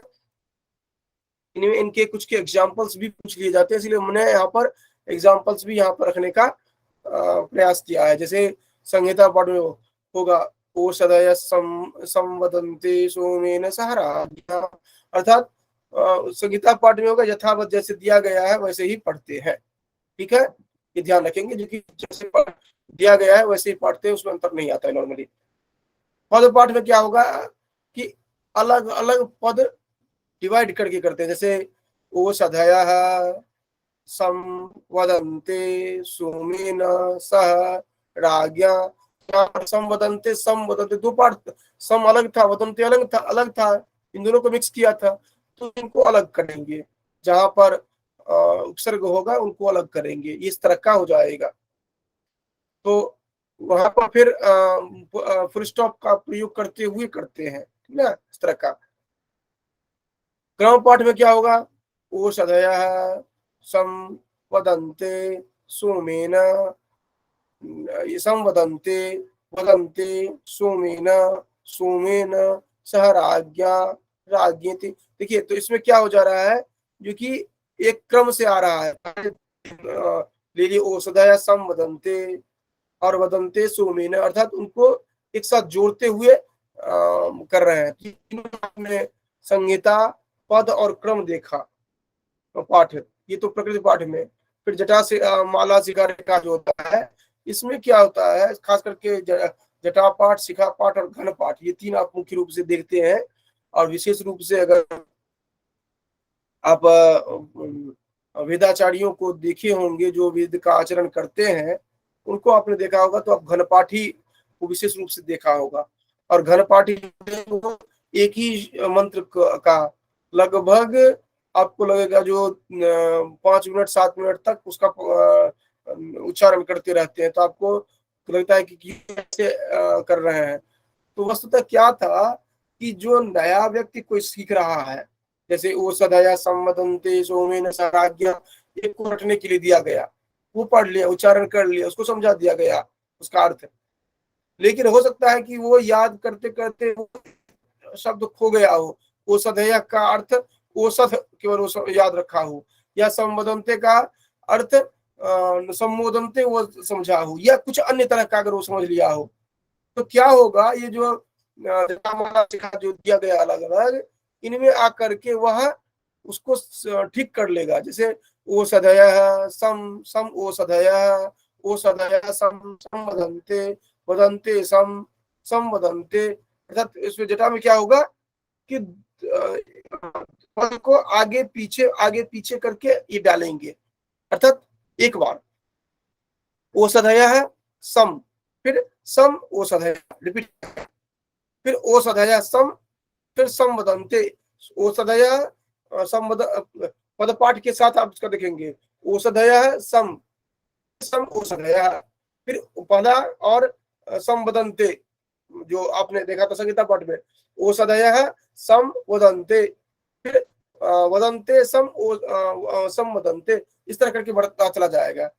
इनमें इनके कुछ के एग्जाम्पल्स भी पूछ लिए जाते हैं, इसलिए हमने यहाँ पर एग्जाम्पल्स भी यहाँ पर रखने का प्रयास किया है। जैसे संहिता पाठ में होगा, ओ सदय संवदन्ते सोमेन सहरा, अर्थात संहिता पाठ में होगा यथावत जैसे दिया गया है वैसे ही पढ़ते हैं। ठीक है, ये ध्यान रखेंगे, जो कि जैसे दिया गया है वैसे ही पढ़ते हैं, उसमें अंतर नहीं आता है नॉर्मली। पद पाठ में क्या होगा कि अलग अलग पद डिवाइड करके करते हैं। जैसे ओ सधया संवदन्ते सोमेन सह राज्ञा। संवदन्ते संवदन्ते दो पार्ट, सम अलग था, वदन्ते अलग था, इन दोनों को मिक्स किया था, तो इनको अलग करेंगे। जहां पर उपसर्ग होगा उनको अलग करेंगे, इस तरह का हो जाएगा। तो वहां पर फिर फुल स्टॉप का प्रयोग करते हुए करते हैं, ठीक है, इस तरह का। क्रम पाठ में क्या होगा? ओ सदय संवदन्ते सोमेन, संवदन्ते वदन्ते सोमेन सोमेन सह राज्ञा राज्ञेति। देखिए, तो इसमें क्या हो जा रहा है, जो कि एक क्रम से आ रहा है। ले लीजिए, औषधया संवदन्ते और वदन्ते सोमेन, अर्थात उनको एक साथ जोड़ते हुए कर रहे हैं। तीनों संहिता, पद और क्रम देखा पाठ, ये तो प्रकृति पाठ में। फिर जटा से माला शिखा रेखा जो होता है, इसमें क्या होता है, खास करके जटा पाठ, शिखा पाठ और घन पाठ, ये 3 आप मुख्य रूप से देखते हैं। और विशेष रूप से अगर आप वेदाचार्यों को देखे होंगे जो वेद का आचरण करते हैं, उनको आपने देखा होगा, तो आप घनपाठी को विशेष रूप से देखा होगा। और घनपाठी एक ही मंत्र का लगभग आपको लगेगा जो 5 मिनट 7 मिनट तक उसका उच्चारण करते रहते हैं, तो आपको लगता है कि कैसे कर रहे हैं। तो वस्तुतः क्या था कि जो नया व्यक्ति कोई सीख रहा है, जैसे ओषधया संवदन्ते सोमेन सराज्ञा, एक को रटने के लिए दिया गया, वो पढ़ लिया, उच्चारण कर लिया, उसको समझा दिया गया उसका अर्थ। लेकिन हो सकता है कि वो याद करते करते वो शब्द खो गया हो, ओषधया का अर्थ औषध केवल याद रखा हो, या संवदन्ते का अर्थ संबोधनते वो समझा हो, या कुछ अन्य तरह का अगर वो समझ लिया हो, तो क्या होगा, ये जो जो दिया गया अलग अलग, इनमें आकर के वह उसको ठीक कर लेगा। जैसे ओषधयः सम सम ओषधयः, ओषधयः सम सम वदन्ते, वदन्ते सम सम वदन्ते। अर्थात इसमें जटा में क्या होगा कि पद को आगे पीछे करके ये डालेंगे। अर्थात एक बार ओषधयः सम, फिर सम ओषधयः, रिपीट, फिर ओषधयः सम, फिर संवदन्ते। ओषधयः संवद पदपाठ के साथ आप इसका देखेंगे, ओषधयः सम सम ओषधयः, फिर पहला और संवदन्ते जो आपने देखा था संगीता पाठ में, ओषधयः सम वदन्ते, फिर वदन्ते सम संवदन्ते, इस तरह करके बढ़ता चला जाएगा।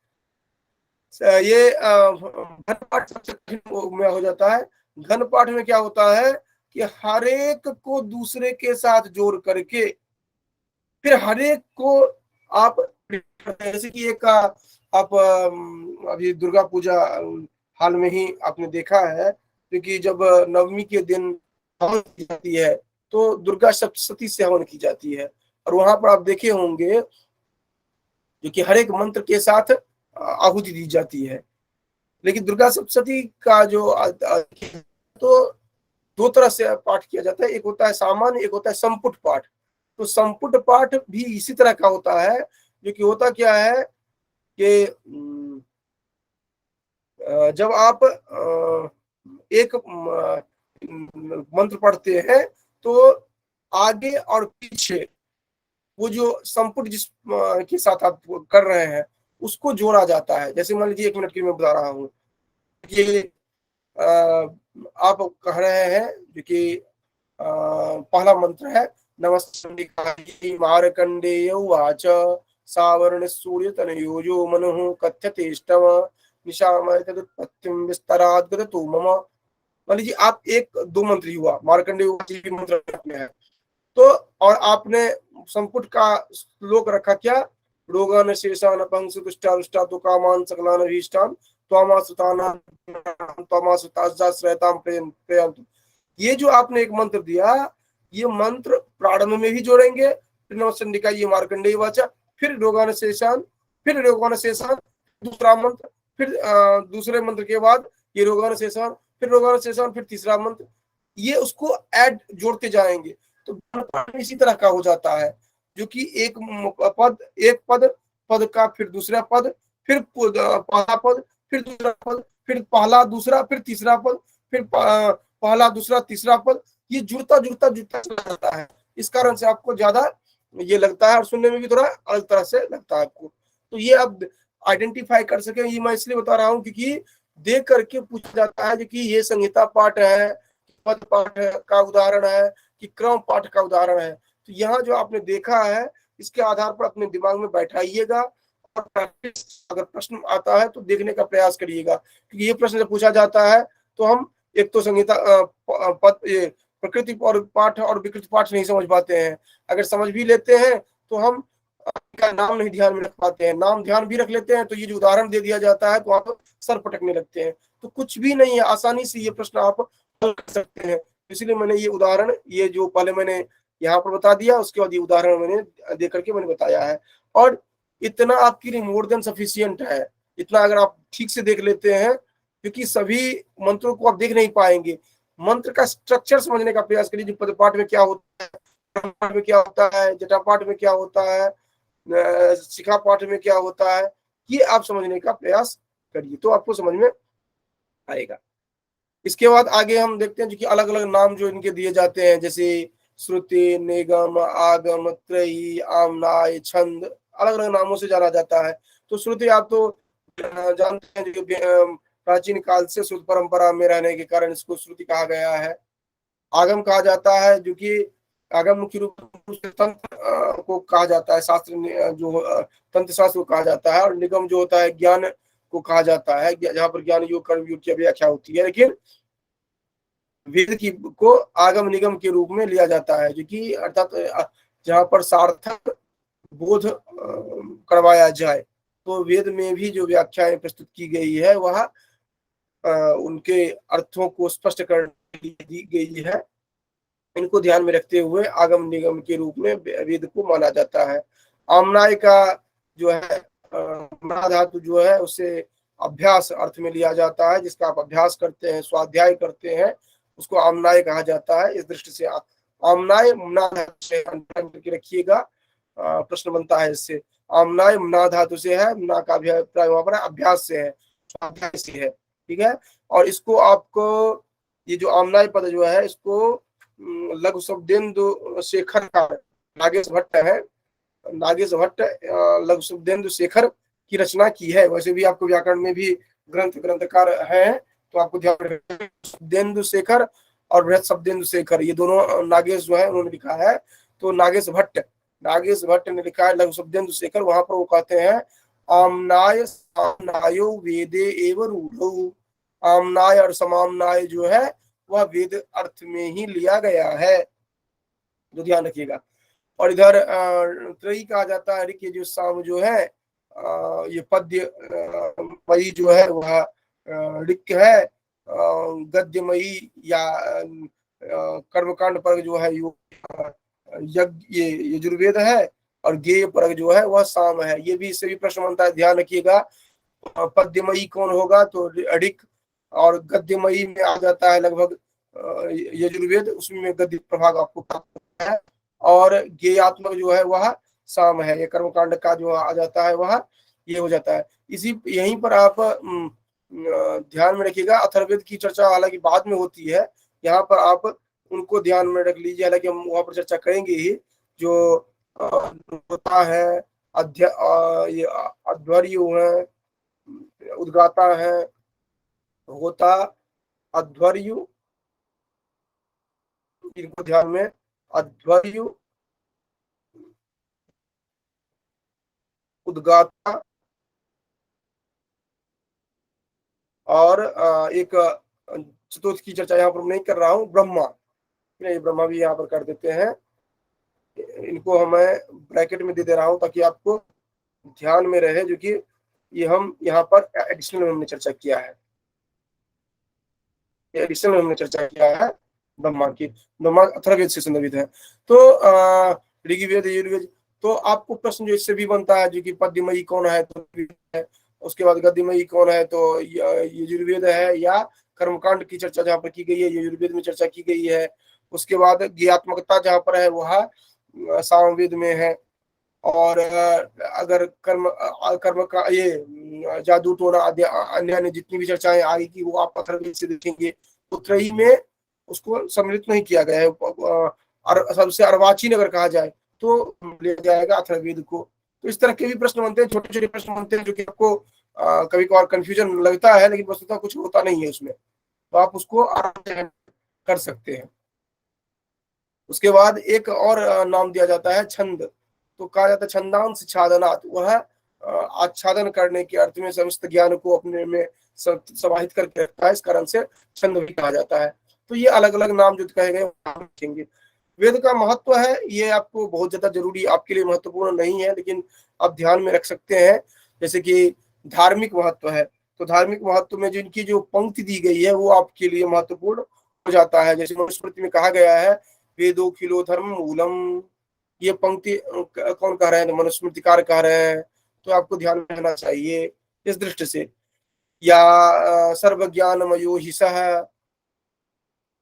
ये घन पाठ सबसे कठिन में हो जाता है। घन पाठ में क्या होता है कि हर एक को दूसरे के साथ जोड़ करके फिर हर एक को आप, जैसे कि एक आप अभी दुर्गा पूजा हाल में ही आपने देखा है, क्योंकि जब नवमी के दिन हवन की जाती है तो दुर्गा सप्तशती से हवन की जाती है, और वहां पर आप देखे होंगे जो कि हर एक मंत्र के साथ आहुति दी जाती है। लेकिन दुर्गा सप्तशती का जो तो 2 तरह से पाठ किया जाता है, एक होता है सामान्य, एक होता है संपुट पाठ। तो संपुट पाठ भी इसी तरह का होता है, जो कि होता क्या है कि जब आप एक मंत्र पढ़ते हैं तो आगे और पीछे वो जो संपुट जिस के साथ आप कर रहे हैं उसको जोड़ा जाता है। जैसे मान लीजिए 1 मिनट की मैं बता रहा हूँ कि आप कह रहे हैं जो कि पहला मंत्र है, नमस्ते मार्कंडेय उवाच सावर्ण सूर्य तनयोजो मनुः कथ्यतेष्टम निशामय तदुत्पत्तिं विस्तराद् गदतु मम। मान लीजिए आप 1-2 मंत्र हुआ, मार्कंडेय मंत्र है, तो और आपने संपुट का श्लोक रखा क्या, रोगान शेषान पंक्ष दुष्टा रुष्टा तो कामान सकलान अभीष्टान त्वामासुतानां त्वामासुताश्रयतां प्रयन्तु। ये जो आपने एक मंत्र दिया, ये मंत्र प्रारंभ में भी जोड़ेंगे, फिर नमस्ते ये मार्कंडेय वाचा, फिर रोगान शेषान, फिर रोगान शेषान दूसरा मंत्र, फिर दूसरे मंत्र के बाद ये रोगान शेषान, फिर रोगान शेषान, फिर तीसरा मंत्र, ये उसको ऐड जोड़ते जाएंगे। तो इसी तरह का हो जाता है, जो कि एक पद का फिर दूसरा पद, फिर पहला पद, फिर दूसरा पद, फिर पहला दूसरा, फिर तीसरा पद, फिर पहला दूसरा तीसरा पद, ये जुड़ता जुड़ता जुड़ता चला जाता है। इस कारण से आपको ज्यादा ये लगता है और सुनने में भी थोड़ा अलग तरह से लगता है आपको। तो ये आप आइडेंटिफाई कर सके, ये मैं इसलिए बता रहा हूँ क्योंकि देख करके पूछा जाता है कि ये संहिता पाठ है, पद पाठ का उदाहरण है कि क्रम पाठ का उदाहरण है। तो यहाँ जो आपने देखा है इसके आधार पर अपने दिमाग में बैठाइएगा, और अगर प्रश्न आता है तो देखने का प्रयास करिएगा, क्योंकि ये प्रश्न जब पूछा जाता है तो हम एक तो संहिता पद प्रकृति और पाठ और विकृति पाठ नहीं समझ पाते हैं, अगर समझ भी लेते हैं तो हम का नाम नहीं ध्यान में रख पाते हैं, नाम ध्यान भी रख लेते हैं तो ये जो उदाहरण दे दिया जाता है तो आप सर पटकने लगते हैं। तो कुछ भी नहीं है, आसानी से ये प्रश्न आप हल कर सकते हैं। इसलिए मैंने ये उदाहरण, ये जो पहले मैंने यहाँ पर बता दिया, उसके बाद ये उदाहरण मैंने दे करके मैंने बताया है, और इतना आपके लिए मोर देन सफिशियंट है। इतना अगर आप ठीक से देख लेते हैं क्योंकि सभी मंत्रों को आप देख नहीं पाएंगे। मंत्र का स्ट्रक्चर समझने का प्रयास करिए, जो पदपाठ में क्या होता है, पाठ में क्या होता है, जटापाठ में क्या होता है, शिखा पाठ में क्या होता है, ये आप समझने का प्रयास करिए तो आपको समझ में आएगा। इसके बाद आगे हम देखते हैं जो कि अलग अलग नाम जो इनके दिए जाते हैं, जैसे श्रुति, निगम, आगम, त्रयी, आमनाय, छंद, अलग अलग नामों से जाना जाता है। तो श्रुति आप तो जानते हैं, जो प्राचीन काल से श्रुत परंपरा में रहने के कारण इसको श्रुति कहा गया है। आगम कहा जाता है, जो कि आगम मुख्य रूप से तंत्र को कहा जाता है, शास्त्र जो तंत्र शास्त्र को कहा जाता है। और निगम जो होता है ज्ञान को कहा जाता है, जहां पर ज्ञान योग कर्म योग की व्याख्या होती है। लेकिन वेद की को आगम निगम के रूप में लिया जाता है, जो कि अर्थात जहां पर सार्थक बोध करवाया जाए। तो वेद में भी जो व्याख्याएं प्रस्तुत की गई है वह उनके अर्थों को स्पष्ट करने के लिए दी गई है। इनको ध्यान में रखते हुए आगम निगम के रूप में वेद को माना जाता है। आमनाय का जो है धातु जो है उसे अभ्यास अर्थ में लिया जाता है, जिसका आप अभ्यास करते हैं, स्वाध्याय करते हैं, उसको आमनाय कहा जाता है। इस दृष्टि से आमनाय मना से करके रखिएगा, प्रश्न बनता है इससे। आमनाय मना धातु से है, मना का अभिप्राय वहां पर अभ्यास से है, स्वाध्याय से है, ठीक है। और इसको आपको ये जो आमनाय पद जो है इसको लघु शब्देन्दु शेखर का नागेश भट्ट है, नागेश भट्ट लघु शब्देन्दु शेखर की रचना की है। वैसे भी आपको व्याकरण में भी ग्रंथकार हैं, तो आपको ध्यान रखना शब्देन्दु शेखर और बृहत शब्देन्दु शेखर, ये दोनों नागेश जो है उन्होंने लिखा है। तो नागेश भट्ट ने लिखा है लघु शब्देन्दु शेखर। वहां पर वो कहते हैं आमनाय सामनायो वेदे एव रूढ़ौ, आमनाय और समामनाय जो है वह वेद अर्थ में ही लिया गया है, जो ध्यान रखिएगा। और इधर त्रयी कहा जाता है, ऋक जो साम जो है ये पद्य मई जो है वह ऋक है, गद्यमयी या कर्मकांड पर जो है यज्ञ ये यजुर्वेद है, और गेय पर जो है वह साम है। ये भी इससे भी प्रश्न बनता है, ध्यान रखिएगा। पद्यमयी कौन होगा, तो ऋक, और गद्यमयी में आ जाता है लगभग यजुर्वेद, उसमें गद्य प्रभाग आपको प्राप्त होता है। और गेयात्मक जो है वह साम है, ये कर्मकांड का जो आ जाता है वह ये हो जाता है। इसी यहीं पर आप ध्यान में रखिएगा। अथर्ववेद की चर्चा हालांकि बाद में होती है, यहाँ पर आप उनको ध्यान में रख लीजिए, हालांकि हम वहां पर चर्चा करेंगे ही। जो होता है ये अध्वर्यु है, उद्गाता है, होता, अध्वर्यु, इनको ध्यान में, अध्वर्यु, उद्गाता, और एक चतुर्थ की चर्चा यहाँ पर नहीं कर रहा हूँ, ब्रह्मा, ब्रह्मा भी यहाँ पर कर देते हैं। इनको हमें ब्रैकेट में दे रहा हूँ ताकि आपको ध्यान में रहे, जो कि ये हम यहाँ पर एडिशनल में हमने चर्चा किया है, एडिशनल में हमने चर्चा किया है ब्रह्मा की। ब्रह्मा अथर्ववेद से संदर्भित है। तो ऋग्वेद, यजुर्वेद, तो आपको प्रश्न जो इससे भी बनता है, जो कि पद्यमयी कौन है, तो है। उसके बाद गद्यमयी कौन है, तो यजुर्वेद है, या कर्मकांड की चर्चा जहाँ पर की गई है यजुर्वेद में चर्चा की गई है। उसके बाद ज्ञात्मकता जहाँ पर है वह सामवेद में है। और अगर कर्म का ये जादू टोना अन्य अन्य जितनी भी चर्चाएं आएगी वो आप अथर्ववेद से देखेंगे। तो त्रयी में उसको सम्मिलित नहीं किया गया है, सबसे अर्वाचीन अगर कहा जाए तो लिया जाएगा अथर्ववेद को। तो इस तरह के भी प्रश्न बनते हैं, छोटे छोटे प्रश्न बनते हैं, जो कि आपको कभी कभार कंफ्यूजन लगता है, लेकिन वस्तुतः कुछ होता नहीं है उसमें, तो आप उसको आराम से कर सकते हैं। उसके बाद एक और नाम दिया जाता है छंद। तो कहा जाता है छंदांश छादनात्, वह आच्छादन करने के अर्थ में समस्त ज्ञान को अपने में समाहित करके रखता है, इस कारण से छंद भी कहा जाता है। तो ये अलग अलग नाम जो कहे गए रखेंगे। वेद का महत्व है, ये आपको बहुत ज्यादा जरूरी, आपके लिए महत्वपूर्ण नहीं है, लेकिन आप ध्यान में रख सकते हैं। जैसे कि धार्मिक महत्व है, तो धार्मिक महत्व में जिनकी जो पंक्ति दी गई है वो आपके लिए महत्वपूर्ण हो जाता है। जैसे मनुस्मृति में कहा गया है वेदो खिलो धर्म मूलम, ये पंक्ति कौन कह रहे हैं, तो मनुस्मृतिकार कह रहे हैं। तो आपको ध्यान में रहना चाहिए इस दृष्टि से। या सर्वज्ञानमयो हि सः।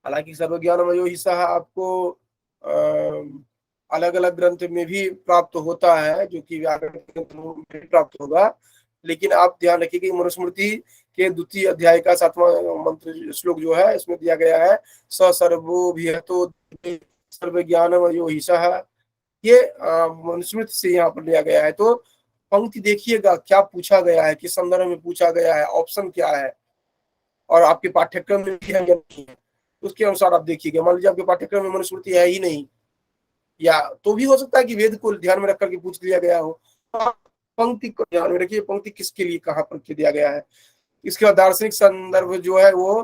हालांकि सर्वज्ञानमयो हि सः आपको अलग अलग ग्रंथ में भी प्राप्त होता है, जो कि व्याकरण ग्रंथ में भी प्राप्त होगा। लेकिन आप ध्यान रखिए कि मनुस्मृति के द्वितीय अध्याय का 7वां मंत्र श्लोक जो है, इसमें दिया गया है स सर्वोभिहतो सर्वज्ञानमयो हि सः। ये मनुस्मृति से यहाँ पर लिया गया है। तो पंक्ति देखिएगा क्या पूछा गया है, किस संदर्भ में पूछा गया है, ऑप्शन क्या है, और आपके पाठ्यक्रम में भी है या नहीं है, उसके अनुसार आप देखिएगा। मान लीजिए आपके पाठ्यक्रम में मनुस्मृति है ही नहीं, या तो भी हो सकता है कि वेद को ध्यान में रख करके पूछ लिया गया हो। पंक्ति को ध्यान में रखिए, पंक्ति किसके लिए कहाँ पर दिया गया है। इसके बाद दार्शनिक संदर्भ जो है वो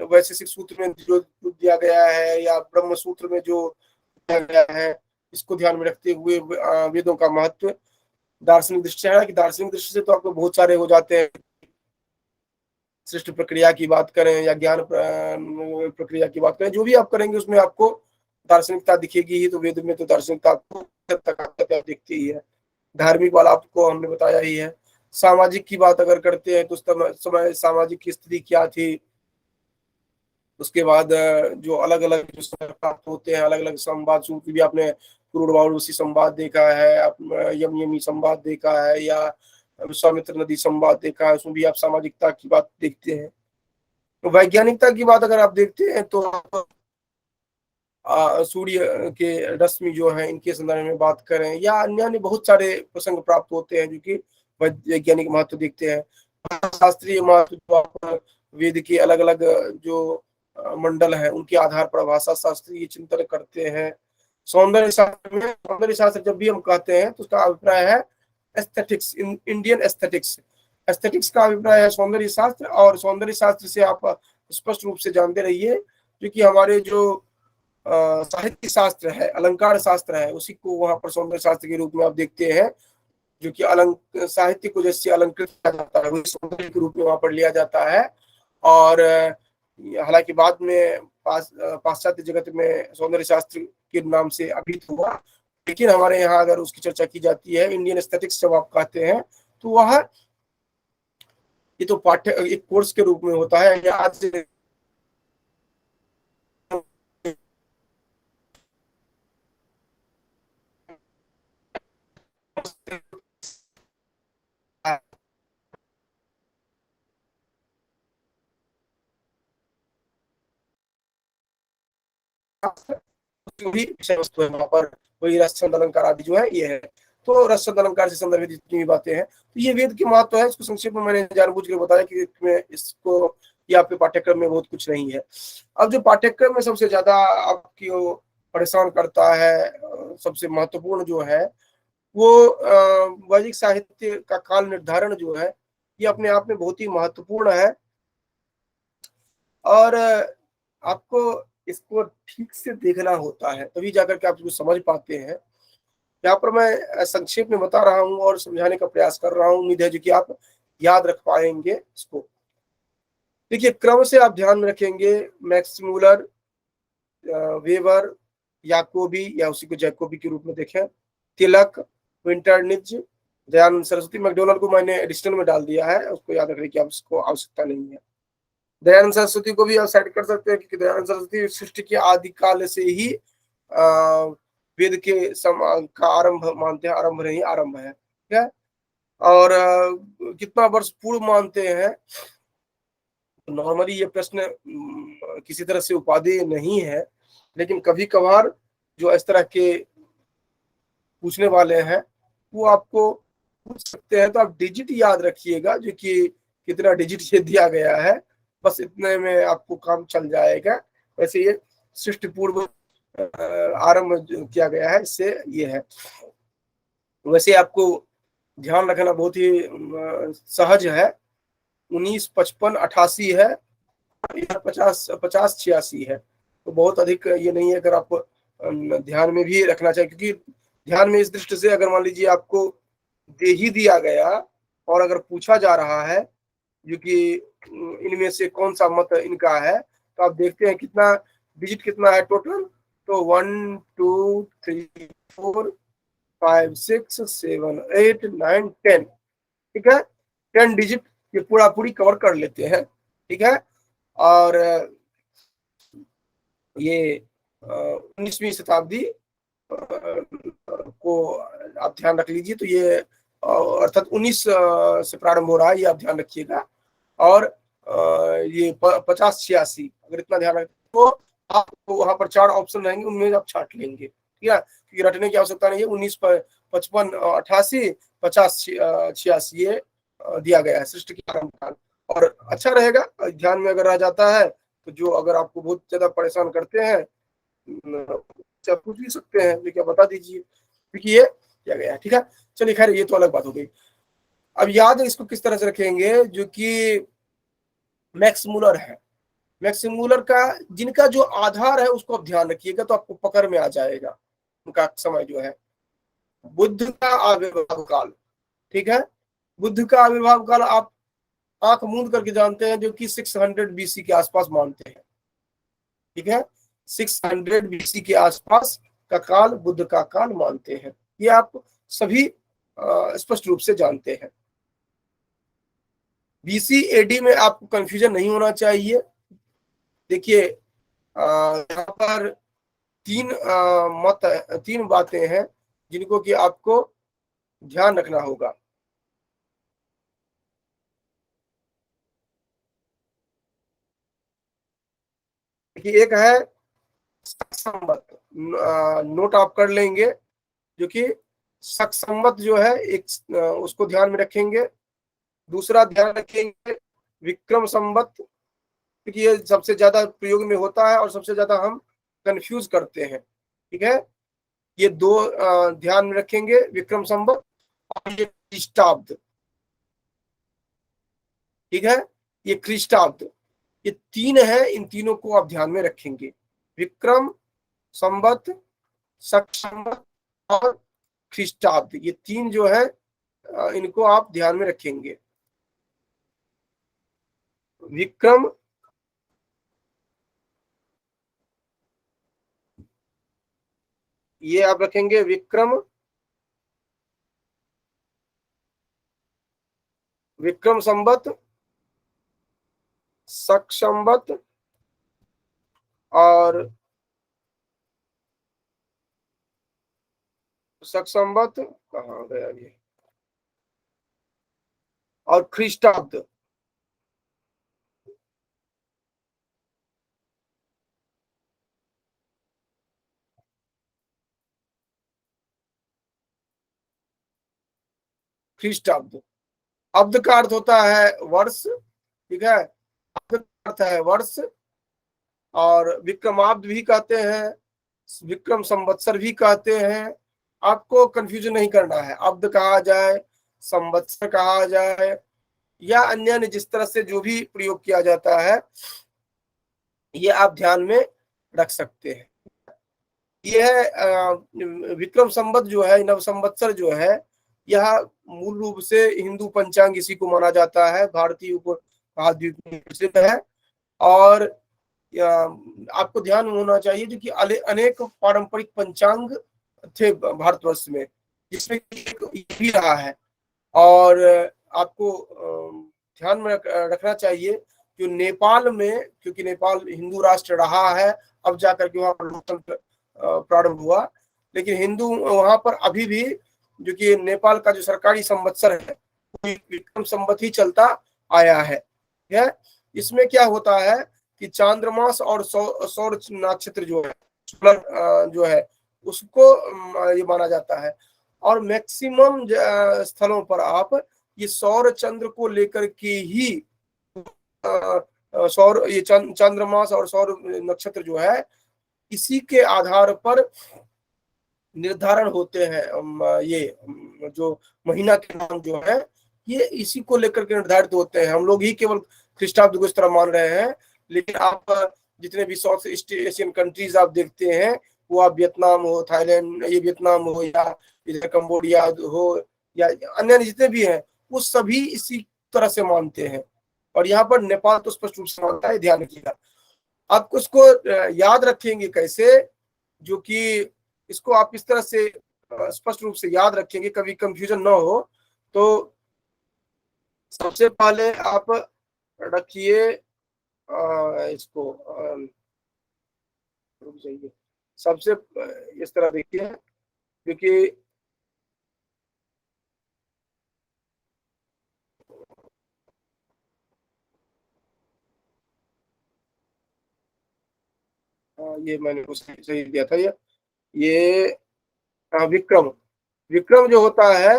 वैशेषिक सूत्र में जो दिया गया है या ब्रह्म सूत्र में जो दिया गया है, इसको ध्यान में रखते हुए वेदों का महत्व दार्शनिक दृष्टि से है। कि दार्शनिक दृष्टि से तो आपको बहुत सारे हो जाते हैं, सृष्टि प्रक्रिया की बात करें या ज्ञान प्रक्रिया की बात करें, जो भी आप करेंगे उसमें आपको दार्शनिकता दिखेगी ही। तो वेद में तो दार्शनिकता आपको दिखती ही है। धार्मिक वाला आपको हमने बताया ही है। सामाजिक की बात अगर करते हैं तो उस समय सामाजिक की स्थिति क्या थी, उसके बाद जो अलग अलग जो प्राप्त होते हैं, अलग अलग संवाद सूत्र भी आपने क्रूरवारुसी संवाद देखा है, यम यमी संवाद देखा है, या विश्वामित्र नदी संवाद देखा है, उसमें भी आप सामाजिकता की बात देखते हैं। तो वैज्ञानिकता की बात अगर आप देखते हैं तो सूर्य के रश्मि जो है इनके संदर्भ में बात करें, या अन्य बहुत सारे प्रसंग प्राप्त होते हैं जो कि वैज्ञानिक महत्व देखते हैं। शास्त्रीय महत्व जो आप वेद के अलग अलग जो मंडल है उनके आधार पर भाषा शास्त्रीय चिंतन करते हैं। सौंदर्य शास्त्र में, सौंदर्य शास्त्र जब भी हम कहते हैं तो उसका अभिप्राय है एस्थेटिक्स, इंडियन एस्थेटिक्स। एस्थेटिक्स का अभिप्राय है सौंदर्य शास्त्र, और सौंदर्य शास्त्र से आप स्पष्ट रूप से जानते रहिए क्योंकि हमारे जो साहित्य शास्त्र है, अलंकार शास्त्र है, उसी को वहां पर सौंदर्य शास्त्र के रूप में आप देखते हैं, जो कि साहित्य को जैसे अलंकृत किया जाता है वही सौंदर्य के रूप में वहां पर लिया जाता है। और हालांकि बाद में पाश्चात्य जगत में सौंदर्य शास्त्र के नाम से अभिहित हुआ, लेकिन हमारे यहाँ अगर उसकी चर्चा की जाती है, इंडियन एस्थेटिक्स जब आप कहते हैं तो वह ये तो पाठ्य एक कोर्स के रूप में होता है। या आज जो भी विषय वस्तु है वहां पर वही रस छंद अलंकार आदि जो है ये है। तो रस छंद अलंकार से संदर्भित जितनी भी बातें हैं, तो ये वेद के महत्व है। इसको संक्षेप में मैंने जानबूझ कर बताया कि इसको ये आपके पाठ्यक्रम में बहुत कुछ नहीं है। अब जो पाठ्यक्रम में सबसे ज्यादा आपकी परेशान करता है, सबसे महत्वपूर्ण जो है वो वैदिक साहित्य का काल निर्धारण जो है, ये अपने आप में बहुत ही महत्वपूर्ण है। और आपको इसको ठीक से देखना होता है, तभी जाकर के आप इसको समझ पाते हैं। यहाँ पर मैं संक्षेप में बता रहा हूँ और समझाने का प्रयास कर रहा हूँ, उम्मीद है जो कि आप याद रख पाएंगे इसको। देखिए क्रम से आप ध्यान रखेंगे, मैक्स मूलर, वेबर, याकोबी या उसी को जैकोबी के रूप में देखें, तिलक, विंटरनिज, दयानंद सरस्वती। मैकडोनल्ड को मैंने एडिशनल में डाल दिया है, उसको याद रखने की आपको आवश्यकता नहीं है। दयानंद सरस्वती को भी आप सेट कर सकते हैं क्योंकि दयानंद सरस्वती सृष्टि के आदिकाल से ही वेद के का आरंभ मानते हैं, आरंभ नहीं आरंभ है, ठीक है। और कितना वर्ष पूर्व मानते हैं, नॉर्मली ये प्रश्न किसी तरह से उपाधि नहीं है, लेकिन कभी कभार जो इस तरह के पूछने वाले हैं वो आपको पूछ सकते हैं। तो आप डिजिट याद रखिएगा, जो कि कितना डिजिट ये दिया गया है, बस इतने में आपको काम चल जाएगा। वैसे ये सृष्टि पूर्व आरंभ किया गया है, इससे ये है। वैसे आपको ध्यान रखना बहुत ही सहज है, 1955-88 है, 50-50-86 है, तो बहुत अधिक ये नहीं है। अगर आप ध्यान में भी रखना चाहिए, क्योंकि ध्यान में इस दृष्टि से अगर मान लीजिए आपको दे ही दिया गया और अगर पूछा जा रहा है जो कि इनमें से कौन सा मत इनका है, तो आप देखते हैं कितना डिजिट कितना है टोटल। तो 1 2 3 4 5 6 7 8 9 10, ठीक है, 10 डिजिट ये पूरा पूरी कवर कर लेते हैं, ठीक है। और ये 19वीं शताब्दी को आप ध्यान रख लीजिए। तो ये अर्थात 19 से प्रारंभ हो रहा है, ये आप ध्यान रखिएगा। और ये 50-86 अगर इतना ध्यान रखें तो आपको वहां पर 4 ऑप्शन रहेंगे, उनमें आप छाट लेंगे, ठीक है, क्योंकि रटने की आवश्यकता नहीं है। 19, 55, 88, 50, 86 ये दिया गया है सृष्टि के आरंभ काल। और अच्छा रहेगा ध्यान में अगर आ जाता है तो, जो अगर आपको बहुत ज्यादा परेशान करते हैं आप पूछ भी सकते हैं, लेकिन बता दीजिए, क्योंकि ये किया गया है, ठीक है। चलिए खैर, ये तो अलग बात हो गई। अब याद इसको किस तरह से रखेंगे, जो कि मैक्स मूलर है। मैक्स मूलर का जिनका जो आधार है उसको आप ध्यान रखिएगा, तो आपको पकड़ में आ जाएगा उनका समय जो है। बुद्ध का आविर्भाव काल, ठीक है। बुद्ध का आविर्भाव काल आप आंख मूंद करके जानते हैं, जो कि 600 बीसी के आसपास मानते हैं, ठीक है। 600 बीसी के आसपास का काल बुद्ध का काल मानते हैं, ये आप सभी स्पष्ट रूप से जानते हैं। बीसी एडी में आपको कंफ्यूजन नहीं होना चाहिए। देखिए यहाँ पर तीन बातें हैं जिनको कि आपको ध्यान रखना होगा। देखिए, एक है संवत, नोट आप कर लेंगे, जो कि शक संवत जो है एक, उसको ध्यान में रखेंगे। दूसरा ध्यान रखेंगे विक्रम संवत, क्योंकि ये सबसे ज्यादा प्रयोग में होता है और सबसे ज्यादा हम कंफ्यूज करते हैं, ठीक है। ये दो ध्यान में रखेंगे, विक्रम संवत और ये ख्रीष्टाब्द, ठीक है। ये ख्रीष्टाब्द, ये तीन है, इन तीनों को आप ध्यान में रखेंगे। विक्रम संवत, शक संवत और ख्रीष्टाब्द, ये तीन जो है इनको आप ध्यान में रखेंगे। विक्रम, ये आप रखेंगे विक्रम, विक्रम संवत, शक संवत और शक संवत, कहाँ गया ये, और ख्रीष्टाब्द। ख्रीष्टाब्द, अब्द का अर्थ होता है वर्ष, ठीक है। अब्द का अर्थ है वर्ष, और विक्रमाब्द भी कहते हैं, विक्रम संवत्सर भी कहते हैं। आपको कंफ्यूजन नहीं करना है, अब्द कहा जाए, संवत्सर कहा जाए, या अन्य जिस तरह से जो भी प्रयोग किया जाता है, ये आप ध्यान में रख सकते हैं। यह विक्रम संवत जो है, नव संवत्सर जो है, यह मूल रूप से हिंदू पंचांग इसी को माना जाता है, भारतीय उपमहाद्वीप में प्रसिद्ध है। और आपको ध्यान होना चाहिए जो कि अनेक पारंपरिक पंचांग थे भारतवर्ष में, जिसमें एक ये भी रहा है। और आपको ध्यान में रखना चाहिए कि नेपाल में, क्योंकि नेपाल हिंदू राष्ट्र रहा है, अब जाकर के वहां पर लोकतंत्र प्रारंभ हुआ, लेकिन हिंदू वहां पर अभी भी, जो कि नेपाल का जो सरकारी संवत्सर है विक्रम संवत ही चलता आया है। इसमें क्या होता है कि चांद्रमास और सौर नक्षत्र जो है, जो है उसको ये माना जाता है। और मैक्सिमम स्थलों पर आप ये सौर चंद्र को लेकर के ही सौर, ये चंद्रमास और सौर नक्षत्र जो है, इसी के आधार पर निर्धारण होते हैं। ये जो महीना के नाम जो है, ये इसी को लेकर के निर्धारित होते हैं। हम लोग ही केवल ख्रीष्टाब्द को इस तरह मान रहे हैं, लेकिन आप जितने भी साउथ ईस्ट एशियन कंट्रीज आप देखते हैं, वो आप वियतनाम हो, थाईलैंड, ये वियतनाम हो, या इधर कंबोडिया हो, या अन्य जितने भी हैं, वो सभी इसी तरह से मानते हैं। और यहाँ पर नेपाल तो स्पष्ट रूप से मानता है, ध्यान रखिएगा। आपको इसको याद रखेंगे कैसे, जो कि इसको आप इस तरह से स्पष्ट रूप से याद रखेंगे, कभी कंफ्यूजन ना हो। तो सबसे पहले आप रखिए इसको रुक जाइए। सबसे इस तरह देखिए, क्योंकि ये मैंने उसको सही दिया था ये विक्रम। विक्रम जो होता है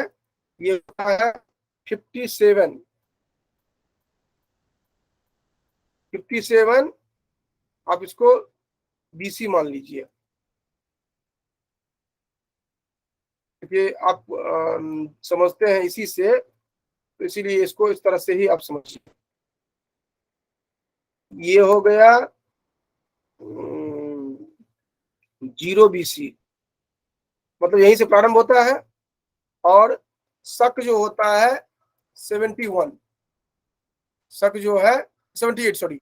ये होता है 57। 57 आप इसको बीसी मान लीजिए, क्योंकि आप समझते हैं इसी से, तो इसीलिए इसको इस तरह से ही आप समझिए। ये हो गया 0 BC, मतलब यहीं से प्रारंभ होता है। और शक जो होता है 71, शक जो है 78, सॉरी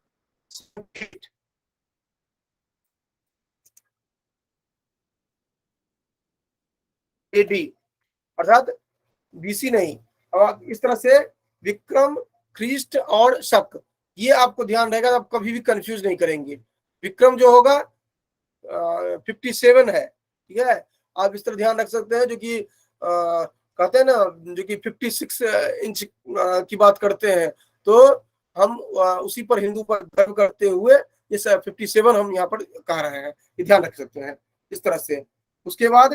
78 AD, अर्थात बीसी नहीं। अब इस तरह से विक्रम, ख्रीष्ट और शक, ये आपको ध्यान रहेगा, आप कभी भी कंफ्यूज नहीं करेंगे। विक्रम जो होगा 57 है, ठीक है। आप इस तरह ध्यान रख सकते हैं, जो कि कहते हैं ना, जो कि 56 इंच की बात करते हैं, तो हम उसी पर, हिंदू पर गर्व करते हुए ये 57 हम यहाँ पर कह रहे हैं, ये ध्यान रख सकते हैं इस तरह से। उसके बाद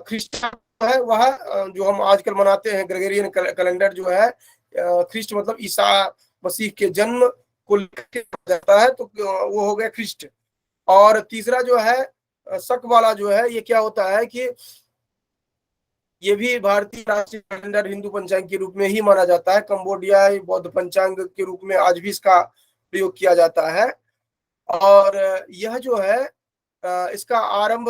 ख्रिस्टन है वह जो हम आजकल मनाते हैं, ग्रेगोरियन कैलेंडर जो है, ख्रिस्ट मतलब ईसा मसीह के जन्म को लेकर जाता है, तो वो हो गया ख्रिस्ट। और तीसरा जो है शक वाला जो है, ये क्या होता है कि ये भी भारतीय राष्ट्रीय कैलेंडर हिंदू पंचांग के रूप में ही माना जाता है। कंबोडिया बौद्ध पंचांग के रूप में आज भी इसका प्रयोग किया जाता है। और यह जो है इसका आरंभ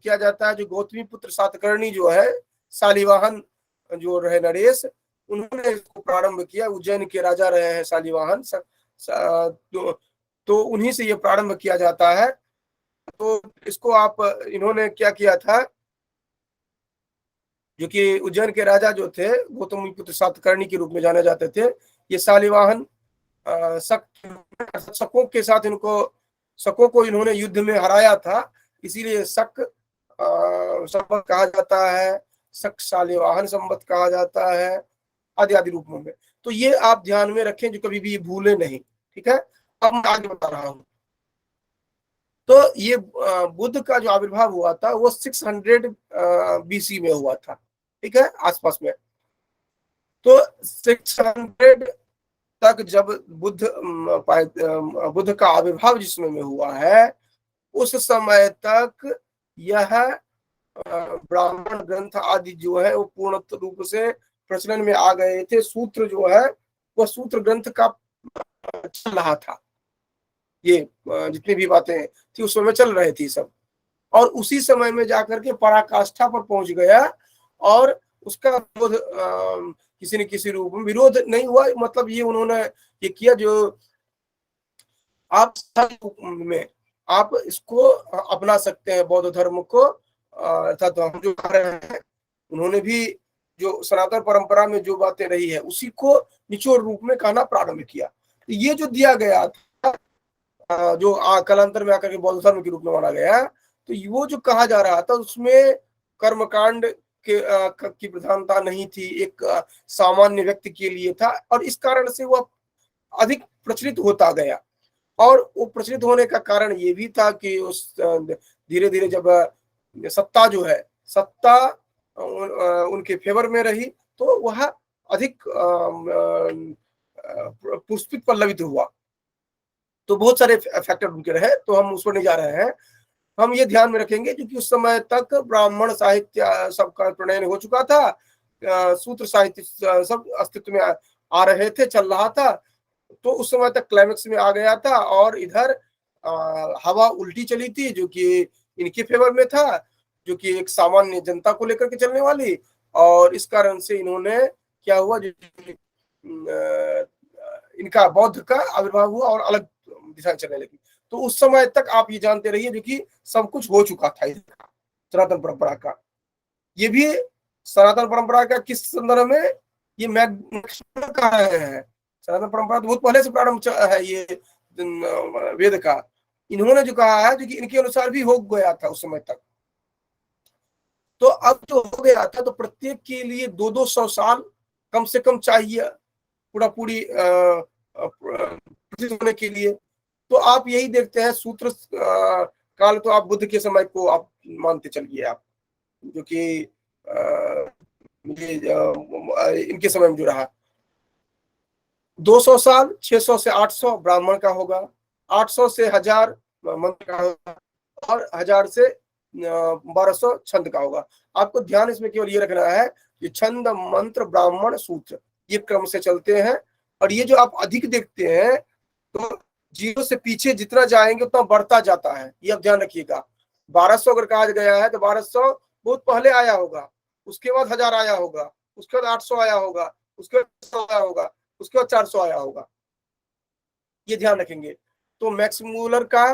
किया जाता है, जो गौतमी पुत्र सातकर्णी जो है, शालिवाहन जो रहे नरेश, उन्होंने इसको प्रारंभ किया। उज्जैन के राजा रहे हैं शालिवाहन, तो उन्हीं से ये प्रारंभ किया जाता है। तो इसको आप, इन्होंने क्या किया था, जो कि उज्जैन के राजा जो थे, गौतमी पुत्र सातकर्णी के रूप में जाने जाते थे, ये शालिवाहन शकों के साथ इनको, शकों को इन्होंने युद्ध में हराया था, इसीलिए शक संवत कहा जाता है, शक शालिवाहन संवत कहा जाता है, आदि आदि रूपों में। तो ये आप ध्यान में रखें, जो कभी भी भूले नहीं, ठीक है। अब मैं आगे बता रहा हूं। तो ये बुद्ध का जो आविर्भाव हुआ था वो 600 BC में हुआ था, ठीक है, आसपास में। तो 600 तक जब बुद्ध का आविर्भाव जिस समय में हुआ है, उस समय तक यह ब्राह्मण ग्रंथ आदि जो है वो पूर्ण रूप से प्रचलन में आ गए थे। सूत्र जो है वह सूत्र ग्रंथ का चल रहा था, ये जितनी भी बातें थी उस समय चल रही थी सब। और उसी समय में जाकर के पराकाष्ठा पर पहुंच गया, और उसका विरोध किसी न किसी रूप में, विरोध नहीं हुआ, मतलब ये उन्होंने ये किया, जो आप में आप इसको अपना सकते हैं बौद्ध धर्म को, अर्थात तो हम जो कह रहे हैं, उन्होंने भी जो सनातन परंपरा में जो बातें रही है उसी को निचोड़ रूप में कहना प्रारंभ किया। तो ये जो दिया गया था, जो कालांतर में आकर के बौद्ध धर्म के रूप में माना गया, तो वो जो कहा जा रहा था उसमें कर्मकांड की प्रधानता नहीं थी, एक सामान्य व्यक्ति के लिए था, और इस कारण से वह अधिक प्रचलित होता गया। और वो प्रचलित होने का कारण ये भी था कि उस धीरे धीरे जब सत्ता जो है, सत्ता उनके फेवर में रही, तो वह अधिक पुष्पित पल्लवित हुआ। तो बहुत सारे फैक्टर उनके रहे, तो हम उस पर नहीं जा रहे हैं। हम ये ध्यान में रखेंगे क्योंकि उस समय तक ब्राह्मण साहित्य सबका प्रणयन हो चुका था, सूत्र साहित्य सब अस्तित्व में आ रहे थे, चल रहा था। तो उस समय तक क्लाइमेक्स में आ गया था, और इधर हवा उल्टी चली थी, जो कि इनके फेवर में था, जो कि एक सामान्य जनता को लेकर के चलने वाली। और इस कारण से इन्होंने क्या हुआ, जो इनका बौद्ध का आविर्भाव हुआ और अलग दिशा चलने लगी। तो उस समय तक आप ये जानते रहिए, जो कि सब कुछ हो चुका था इसका, सनातन परंपरा का। ये भी सनातन परंपरा का किस संदर्भ में, ये मैक्सवेल का है। सनातन परंपरा तो बहुत पहले से प्रारंभ है ये वेद का। इन्होंने जो कहा है जो कि इनके अनुसार भी हो गया था उस समय तक। तो अब जो हो गया था तो प्रत्येक के लिए 200-200 साल कम से कम चाहिए पूरा पूरी होने के लिए। तो आप यही देखते हैं सूत्र काल, तो आप बुद्ध के समय को आप मानते चलिए आप, जो कि इनके समय में जो रहा 200 साल, 600 से 800 ब्राह्मण का होगा, 800 से 1000 मंत्र का होगा, और 1000 से 1200 छंद का होगा। आपको ध्यान इसमें केवल ये रखना है कि छंद, मंत्र, ब्राह्मण, सूत्र ये क्रम से चलते हैं। और ये जो आप अधिक देखते हैं तो जीरो से पीछे जितना जाएंगे उतना बढ़ता जाता है, ये आप ध्यान रखिएगा। 1200 अगर कहा गया है तो 1200 बहुत पहले आया होगा, उसके बाद 1000 आया होगा, उसके बाद 800 आया होगा, उसके बाद 100 आया होगा, उसके बाद 400 आया होगा, ये ध्यान रखेंगे। तो मैक्स मूलर का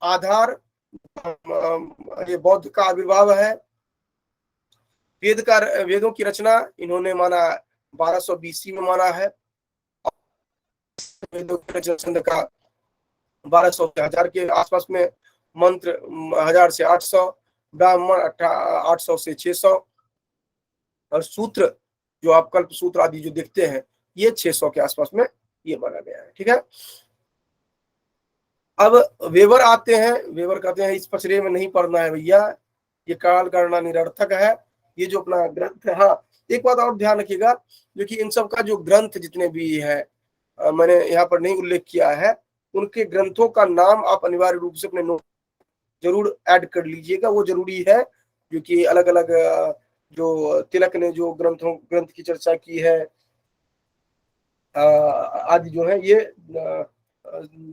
आधार ये बौद्ध का आविर्भाव है। वेदों की रचना इन्होंने माना 1200 BC में माना है। वेदों की रचना का 1200 से 1000 के आसपास में, मंत्र 1000 से 800, ब्राह्मण 800 से 600, और सूत्र जो आप कल्प सूत्र आदि जो देखते हैं ये 600 के आसपास में ये माना गया है। ठीक है, अब वेबर आते हैं। वेबर कहते हैं इस पचड़े में नहीं पढ़ना है भैया, ये काल गणना निरर्थक है, ये जो अपना ग्रंथ है। हाँ, एक बात और ध्यान रखिएगा, जो कि इन सब का जो ग्रंथ जितने भी है मैंने यहाँ पर नहीं उल्लेख किया है, उनके ग्रंथों का नाम आप अनिवार्य रूप से अपने नोट जरूर ऐड कर लीजिएगा, वो जरूरी है। जो कि अलग अलग जो तिलक ने जो ग्रंथ की चर्चा की है आदि जो है ये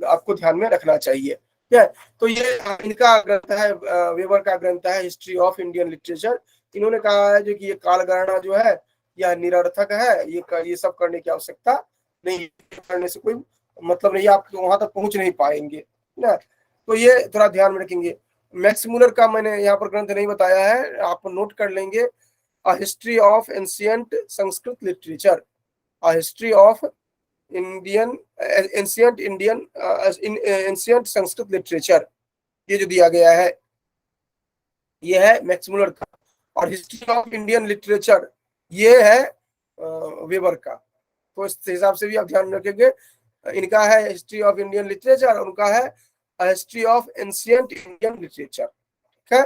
आपको ध्यान में रखना चाहिए। ठीक है, तो ये इनका ग्रंथ है, वेबर का ग्रंथ है हिस्ट्री ऑफ इंडियन लिटरेचर। इन्होंने कहा है जो कि ये कालगणना जो है यह निरर्थक है, ये सब करने की आवश्यकता नहीं, करने से कोई मतलब नहीं, आप वहां तक पहुंच नहीं पाएंगे ना। तो ये थोड़ा ध्यान में रखेंगे। मैक्स मूलर का मैंने यहाँ पर ग्रंथ नहीं बताया है, आप नोट कर लेंगे। A history of ancient Sanskrit literature, a history of Indian ancient Sanskrit literature, ये जो दिया गया है ये है मैक्स मूलर का। और हिस्ट्री ऑफ इंडियन लिटरेचर ये है वेबर का। तो इस हिसाब से भी आप ध्यान रखेंगे, इनका है हिस्ट्री ऑफ इंडियन लिटरेचर, उनका है history of ancient Indian literature. ठीक है,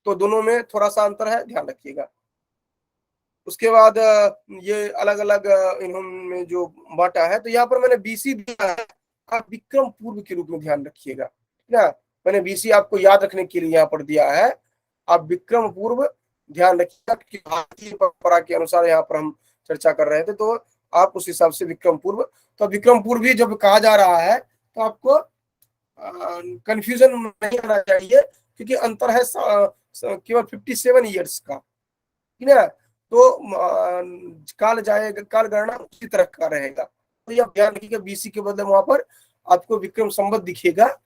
तो दोनों में थोड़ा सा अंतर है, ध्यान रखिएगा। उसके बाद ये अलग अलग इन्होंने जो बांटा है, तो यहाँ पर मैंने BC दिया है, आप विक्रम पूर्व के रूप में ध्यान रखिएगा ना। मैंने BC आपको याद रखने के लिए यहाँ पर दिया है, आप विक्रम पूर्व ध्यान रखिएगा कि भारतीय परंपरा के अनुसार यहाँ पर हम चर्चा कर रहे थे, तो आप उस हिसाब से विक्रम पूर्व। तो विक्रम पूर्व भी जब कहा जा रहा है तो आपको कंफ्यूजन नहीं आना चाहिए, क्योंकि अंतर है केवल 57 ईयर्स का, ठीक है। तो काल गणना उसी तरह का रहेगा। तो यह ध्यान रखिएगा, BC के बदले वहां पर आपको विक्रम संवत दिखेगा,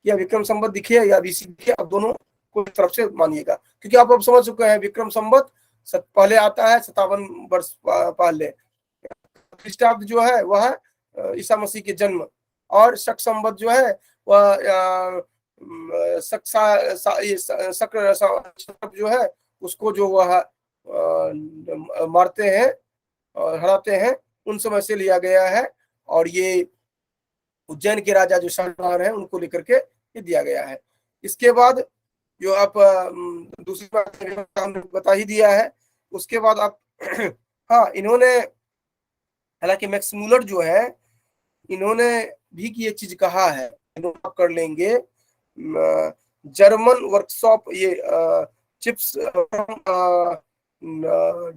या विक्रम संवत दिखे या BC दिखे, आप दोनों को तरफ से मानिएगा, क्योंकि आप अब समझ चुके हैं विक्रम संवत पहले आता है 57 वर्ष पहले, ख्रीष्टाब्द जो है वह ईसा मसीह के जन्म, और शक संवत जो है वह शक जो है उसको जो वह मारते हैं और हराते हैं, उन समय से लिया गया है। और ये उज्जैन के राजा जो शाहजहां हैं उनको लेकर के ये दिया गया है। इसके बाद जो आप दूसरी बात बता ही दिया है, उसके बाद आप हाँ, इन्होंने हालांकि मैक्स मूलर जो है इन्होंने भी ये चीज कहा है, आप कर लेंगे जर्मन वर्कशॉप, ये चिप्स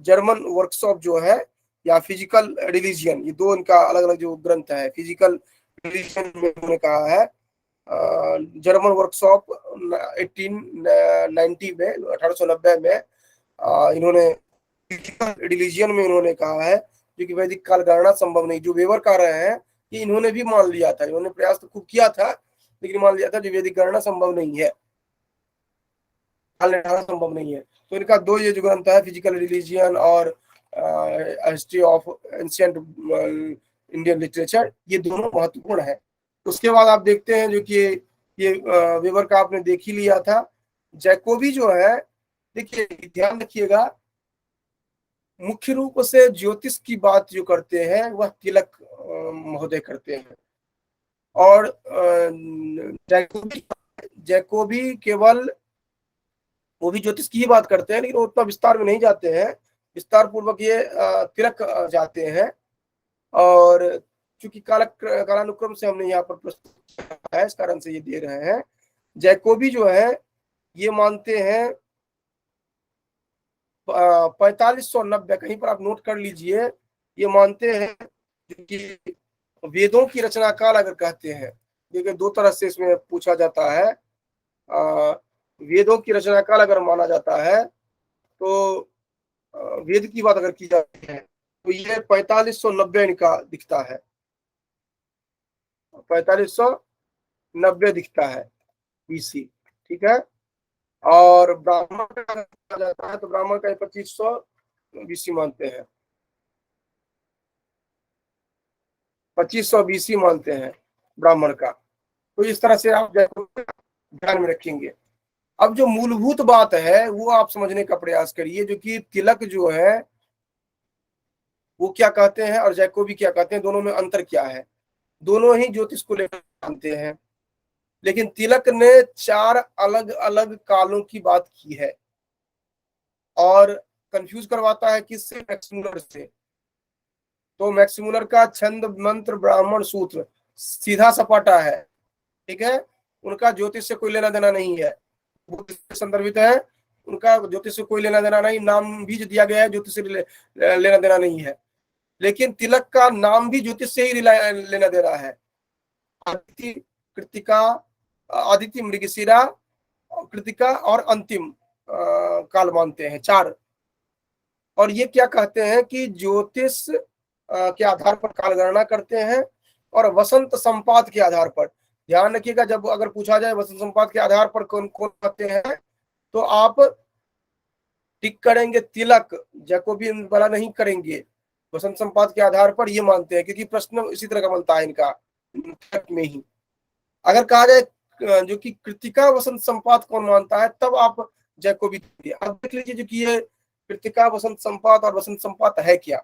जर्मन वर्कशॉप जो है, या फिजिकल रिलीजियन, ये दो इनका अलग अलग जो ग्रंथ है। फिजिकल रिलीजियन में उन्होंने कहा है जर्मन वर्कशॉप 1890 में, 1890 में इन्होंने रिलीजियन में इन्होंने कहा है जो कि वैदिक काल गणना संभव नहीं। जो वेबर कह रहे हैं कि इन्होंने भी मान लिया था, इन्होंने प्रयास तो खूब किया था लेकिन मान लिया था जो वैदिक गणना संभव नहीं है, काल निर्धारण संभव नहीं है। तो इनका दो ये जो ग्रंथ है फिजिकल रिलीजियन और history of ancient Indian literature, ये दोनों महत्वपूर्ण है। उसके बाद आप देखते हैं जो कि ये वेबर का आपने देख ही लिया था। जैकोबी जो है, देखिए ध्यान रखिएगा, मुख्य रूप से ज्योतिष की बात जो करते हैं वह तिलक महोदय करते हैं। और जैकोबी केवल वो भी ज्योतिष की ही बात करते हैं, लेकिन वो उतना विस्तार में नहीं जाते हैं, विस्तार पूर्वक ये तिलक जाते हैं। और चूंकि कालानुक्रम से हमने यहाँ पर प्रस्तुत किया है, इस कारण से ये दे रहे हैं। जैकोबी जो है ये मानते हैं 4590, कहीं पर आप नोट कर लीजिए, ये मानते हैं कि वेदों की रचना काल अगर कहते हैं, देखिए दो तरह से इसमें पूछा जाता है। वेदों की रचना काल अगर माना जाता है तो वेद की बात अगर की जाती है तो ये 4590 इनका दिखता है, 4590 दिखता है बीसी, ठीक है। और ब्राह्मण का कहा जाता है तो ब्राह्मण का 2500 बीसी मानते हैं, 2500 बीसी मानते हैं ब्राह्मण का। तो इस तरह से आप ध्यान में रखेंगे। अब जो मूलभूत बात है वो आप समझने का प्रयास करिए, जो कि तिलक जो है वो क्या कहते हैं और जैकोबी क्या कहते हैं, दोनों में अंतर क्या है। दोनों ही ज्योतिष को लेकर मानते हैं, लेकिन तिलक ने 4 अलग अलग कालों की बात की है और कंफ्यूज करवाता है किससे, मैक्समुलर से। तो मैक्समुलर का छंद मंत्र ब्राह्मण सूत्र सीधा सपाटा है, ठीक है, उनका ज्योतिष से कोई लेना देना नहीं है, संदर्भित है, उनका ज्योतिष से कोई लेना देना नहीं, नाम भी जो दिया गया है ज्योतिष से लेना देना नहीं है। लेकिन तिलक का नाम भी ज्योतिष से ही लेना देना है। आदिति, कृतिका, आदिति, मृगशिरा, कृतिका और अंतिम काल मानते हैं 4। और ये क्या कहते हैं कि ज्योतिष के आधार पर काल गणना करते हैं और वसंत संपात के आधार पर। ध्यान रखिएगा, जब अगर पूछा जाए वसंत संपात के आधार पर कौन कौन कहते हैं तो आप टिक करेंगे तिलक, जैकोबी वाला नहीं करेंगे, वसंत संपात के आधार पर ये मानते हैं, क्योंकि प्रश्न इसी तरह का बनता है इनका में ही। अगर कहा जाए जो कि कृतिका वसंत संपात कौन मानता है, तब आप जैकोबी आप देख लीजिए जो कि ये कृतिका वसंत संपात और वसंत संपात है क्या।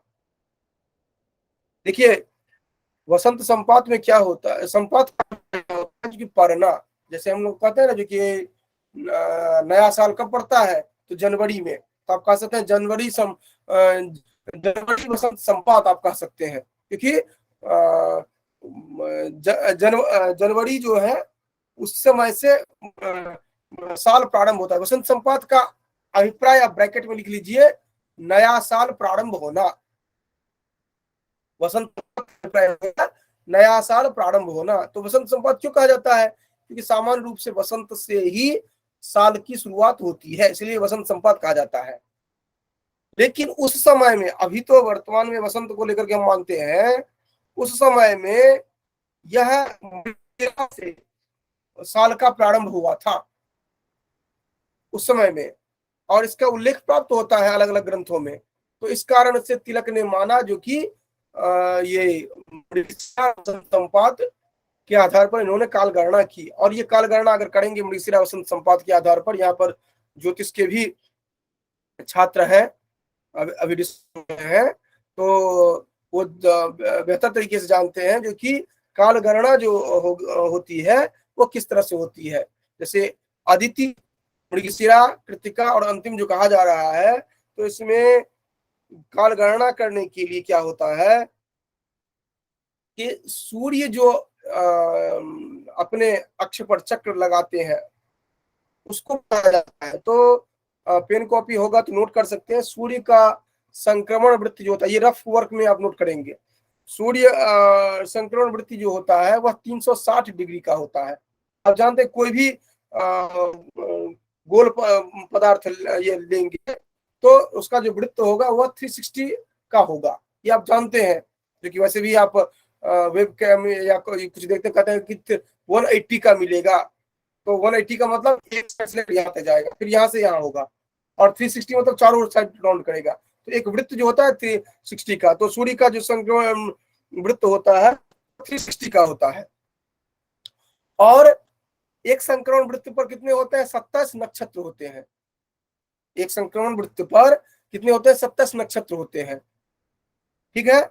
देखिए वसंत संपात में क्या होता है, संपात होता है जो कि पढ़ना, जैसे हम लोग कहते हैं ना जो कि नया साल कब पड़ता है तो जनवरी में, तो आप कह सकते हैं जनवरी वसंत संपात आप कह सकते हैं, क्योंकि जनवरी जो है उस समय से साल प्रारंभ होता है। वसंत संपात का अभिप्राय आप ब्रैकेट में लिख लीजिए, नया साल प्रारंभ होना। वसंत नया साल प्रारंभ होना, तो वसंत संपात क्यों कहा जाता है, क्योंकि सामान्य रूप से वसंत से ही साल की शुरुआत होती है, इसलिए वसंत संपात कहा जाता है। लेकिन उस समय में, अभी तो वर्तमान में वसंत को लेकर के हम मानते हैं, उस समय में यह से साल का प्रारंभ हुआ था उस समय में, और इसका उल्लेख प्राप्त होता है अलग अलग ग्रंथों में। तो इस कारण से तिलक ने माना जो कि ये संपात के आधार पर इन्होंने काल गणना की। और ये काल गणना अगर करेंगे मृगशिरा वसंत संपात के आधार पर, यहाँ पर ज्योतिष के भी छात्र हैं अभी हैं, तो वो बेहतर तरीके से जानते हैं जो कि काल गणना जो होती है वो किस तरह से होती है। जैसे अदिति, मृगशिरा, कृतिका और अंतिम जो कहा जा रहा है, तो इसमें काल गणना करने के लिए क्या होता है कि सूर्य जो अपने अक्ष पर चक्र लगाते हैं उसको कहा जाता है। तो पेन कॉपी होगा तो नोट कर सकते हैं, सूर्य का संक्रमण वृत्ति जो होता है, ये रफ वर्क में आप नोट करेंगे, सूर्य संक्रमण वृत्ति जो होता है वह 360 डिग्री का होता है। आप जानते हैं कोई भी गोल पदार्थ ये लेंगे तो उसका जो वृत्त होगा वह 360 का होगा, ये आप जानते हैं, जो कि वैसे भी आप वेब कैम या कुछ देखते कहते हैं कि 180 का मिलेगा, तो 180 का मतलब एक साइड से यहाँ तक जाएगा, फिर यहाँ से यहाँ होगा, और 360 मतलब चारों साइड राउंड करेगा। तो एक वृत्त जो होता है 360 का, तो सूर्य का जो संक्रमण वृत्त होता है 360 का होता है। और एक संक्रमण वृत्त पर कितने होते हैं? 27 नक्षत्र होते हैं। एक संक्रमण वृत्त पर कितने होते हैं? 27 नक्षत्र होते हैं। ठीक है,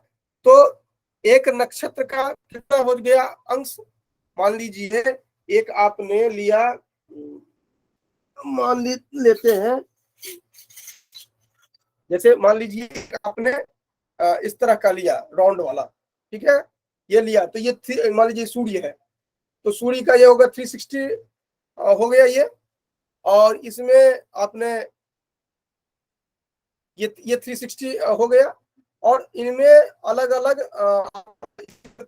तो एक नक्षत्र का कितना हो गया अंश? मान लीजिए एक आपने लिया, लेते हैं, जैसे मान लीजिए आपने इस तरह का लिया राउंड वाला, ठीक है, ये लिया, तो ये मान लीजिए सूर्य है, तो सूर्य का ये होगा 360 हो गया ये, और इसमें आपने ये 360 हो गया, और इनमें अलग अलग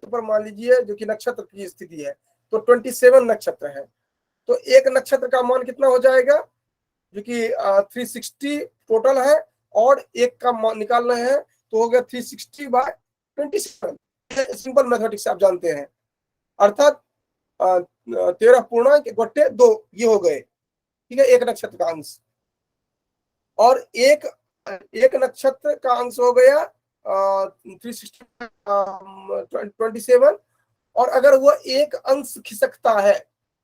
पर मान लीजिए जो कि नक्षत्र की स्थिति है, तो 27 नक्षत्र है, तो एक नक्षत्र का मान कितना हो जाएगा? जो कि 360 टोटल है, और एक का मान निकालना है, तो हो गया 360/27। सिंपल मैथमेटिक्स आप जानते हैं, अर्थात 13 पूर्णांक बट्टे 2 ये हो गए। ठीक है, एक नक्षत्र का अंश, और एक नक्षत्र का अंश हो गया 360/27, और अगर वो एक अंश खिसकता है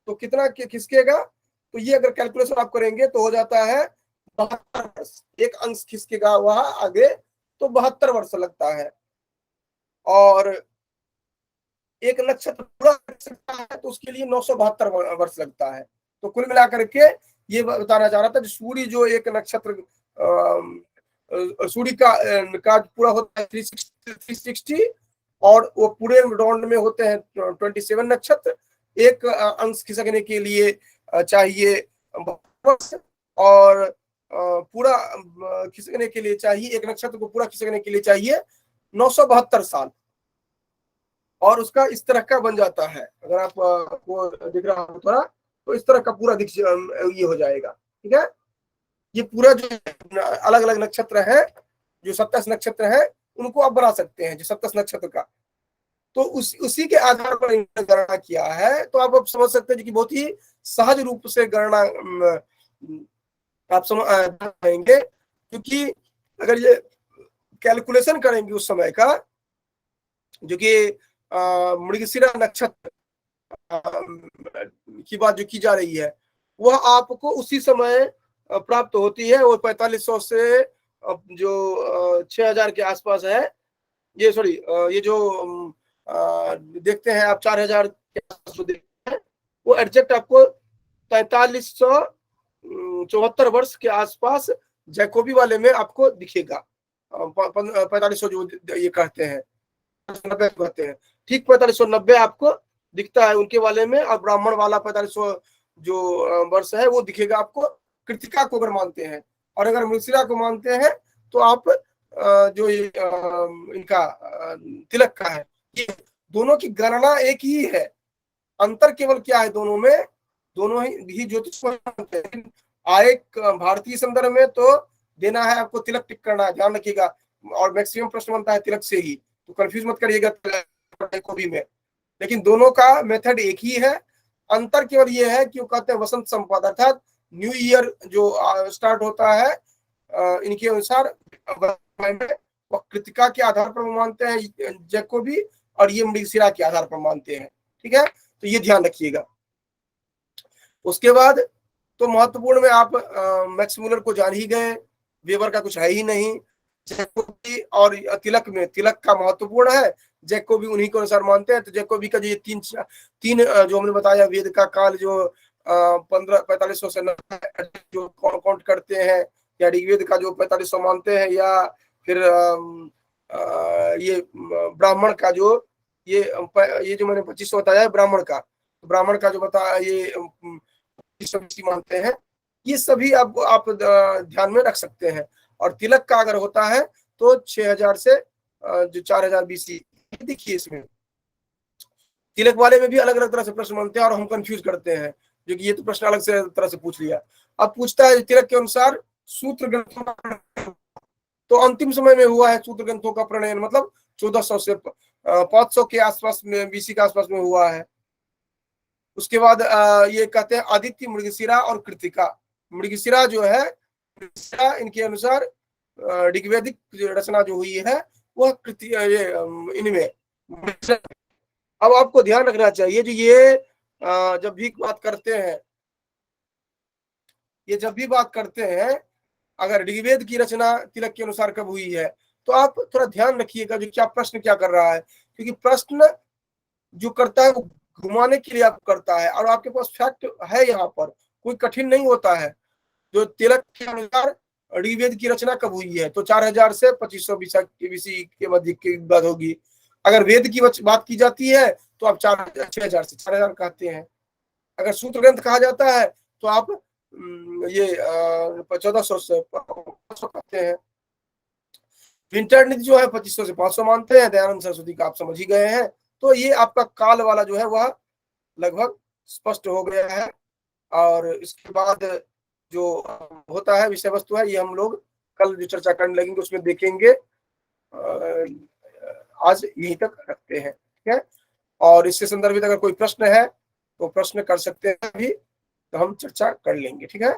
तो कितना खिसकेगा? तो ये अगर कैलकुलेशन आप करेंगे तो हो जाता है 72 वर्ष। एक अंश खिसकेगा वह आगे तो 72 वर्ष लगता है, और एक नक्षत्र पूरा खिसकता है तो उसके लिए 972 वर्ष लगता है। तो कुल मिलाकर के ये बताना चाह रहा था, सूर्य जो एक नक्षत्र सूर्य का पूरा होता है 360, और वो पूरे राउंड में होते हैं 27 नक्षत्र। एक अंश खिसकने के लिए चाहिए, और पूरा खिसकने के लिए चाहिए, एक नक्षत्र को पूरा खिसकने के लिए चाहिए 972 साल, और उसका इस तरह का बन जाता है। अगर आप को दिख रहा हो थोड़ा, तो इस तरह का पूरा ये हो जाएगा। ठीक है, ये पूरा जो अलग अलग नक्षत्र है, जो 27 नक्षत्र है, उनको आप बना सकते हैं, जो 27 नक्षत्र का, तो उसी के आधार पर गणना किया है। तो आप समझ सकते हैं कि बहुत ही सहज रूप से गणना आप समझ पाएंगे, क्योंकि अगर ये कैलकुलेशन करेंगे उस समय का, जो कि मृगशिरा नक्षत्र की बात जो की जा रही है, वह आपको उसी समय प्राप्त होती है। वो 4500 से जो 6000 के आसपास है, ये सॉरी ये जो देखते हैं आप 4000 के आसपास देखते हैं, वो एग्जैक्ट आपको 4374 वर्ष के आसपास जैकोबी वाले में आपको दिखेगा। 4500 जो ये कहते हैं, 90 कहते हैं, ठीक 4590 आपको दिखता है उनके वाले में, और ब्राह्मण वाला 4500 जो वर्ष है वो दिखेगा आपको कृतिका को अगर मानते हैं। और अगर मृगशिरा को मानते हैं तो आप जो इनका तिलक का है, ये दोनों की गणना एक ही है। अंतर केवल क्या है दोनों में? दोनों ही ज्योतिष मानते हैं। आए भारतीय संदर्भ में तो देना है आपको तिलक टिक करना है, ध्यान रखिएगा, और मैक्सिमम प्रश्न बनता है तिलक से ही, तो कंफ्यूज मत करिएगा को भी में। लेकिन दोनों का मेथड एक ही है। अंतर केवल ये है कि वो कहते हैं वसंत संपद, अर्थात न्यू ईयर जो स्टार्ट होता है इनके अनुसार वो कृतिका के आधार पर मानते हैं जैकोबी, और ये मृगशिरा के आधार पर मानते हैं। ठीक है, तो ये ध्यान रखिएगा। उसके बाद तो महत्वपूर्ण में आप मैक्स मूलर को जान ही गए, वेबर का कुछ है ही नहीं। जैकोबी और तिलक में, तिलक का महत्वपूर्ण है, जैकोबी उन्हीं के अनुसार मानते हैं। तो जैकोबी का जो ये तीन जो हमने बताया, वेद का काल जो 4500 से 90 जो काउंट करते हैं, या ऋग्वेद का जो 4500 मानते हैं, या फिर ये ब्राह्मण का जो ये जो मैंने 2500 बताया ब्राह्मण का जो बताया ये मानते हैं, ये सभी आप ध्यान में रख सकते हैं। और तिलक का अगर होता है तो 6000 से जो 4000 BC। देखिए इसमें तिलक वाले में भी अलग अलग तरह से प्रश्न बनते हैं और हम कंफ्यूज करते हैं, जो कि ये तो प्रश्न अलग से तरह से पूछ लिया। अब पूछता है तिलक के अनुसार सूत्र ग्रंथों का, तो अंतिम समय में हुआ है सूत्र ग्रंथों का प्रणयन, मतलब 1400 से 500 के आसपास में, BC के आसपास में हुआ है। उसके बाद ये कहते हैं आदित्य, मृगशिरा और कृतिका। मृगशिरा जो है, इनके अनुसार ऋग्वेदिक रचना जो हुई है वह कृति इनमें। अब आपको ध्यान रखना चाहिए जो ये जब भी बात करते हैं, ये जब भी बात करते हैं, अगर ऋग्वेद की रचना तिलक के अनुसार कब हुई है, तो आप थोड़ा ध्यान रखिएगा जो क्या प्रश्न क्या कर रहा है, क्योंकि प्रश्न जो करता है वो घुमाने के लिए आपको करता है, और आपके पास फैक्ट है यहाँ पर, कोई कठिन नहीं होता है। जो तिलक के अनुसार ऋग्वेद की रचना कब हुई है, तो 4000 से 2500 बीसी के मध्य की बात होगी। अगर वेद की बात की जाती है तो आप 6000 से 4000 कहते हैं। अगर सूत्र ग्रंथ कहा जाता है तो आप ये 1400 से 500 कहते हैं। इंटरनेट जो है 2500 से 500 मानते हैं। दयानंद सरस्वती का आप समझ ही गए हैं। तो ये आपका काल वाला जो है वह लगभग स्पष्ट हो गया है। और इसके बाद जो होता है विषय वस्तु है, ये हम लोग कल जो चर्चा करने लगेंगे उसमें देखेंगे। आज यहीं तक रखते हैं, ठीक है। और इससे संदर्भित अगर कोई प्रश्न है तो प्रश्न कर सकते हैं अभी, तो हम चर्चा कर लेंगे, ठीक है।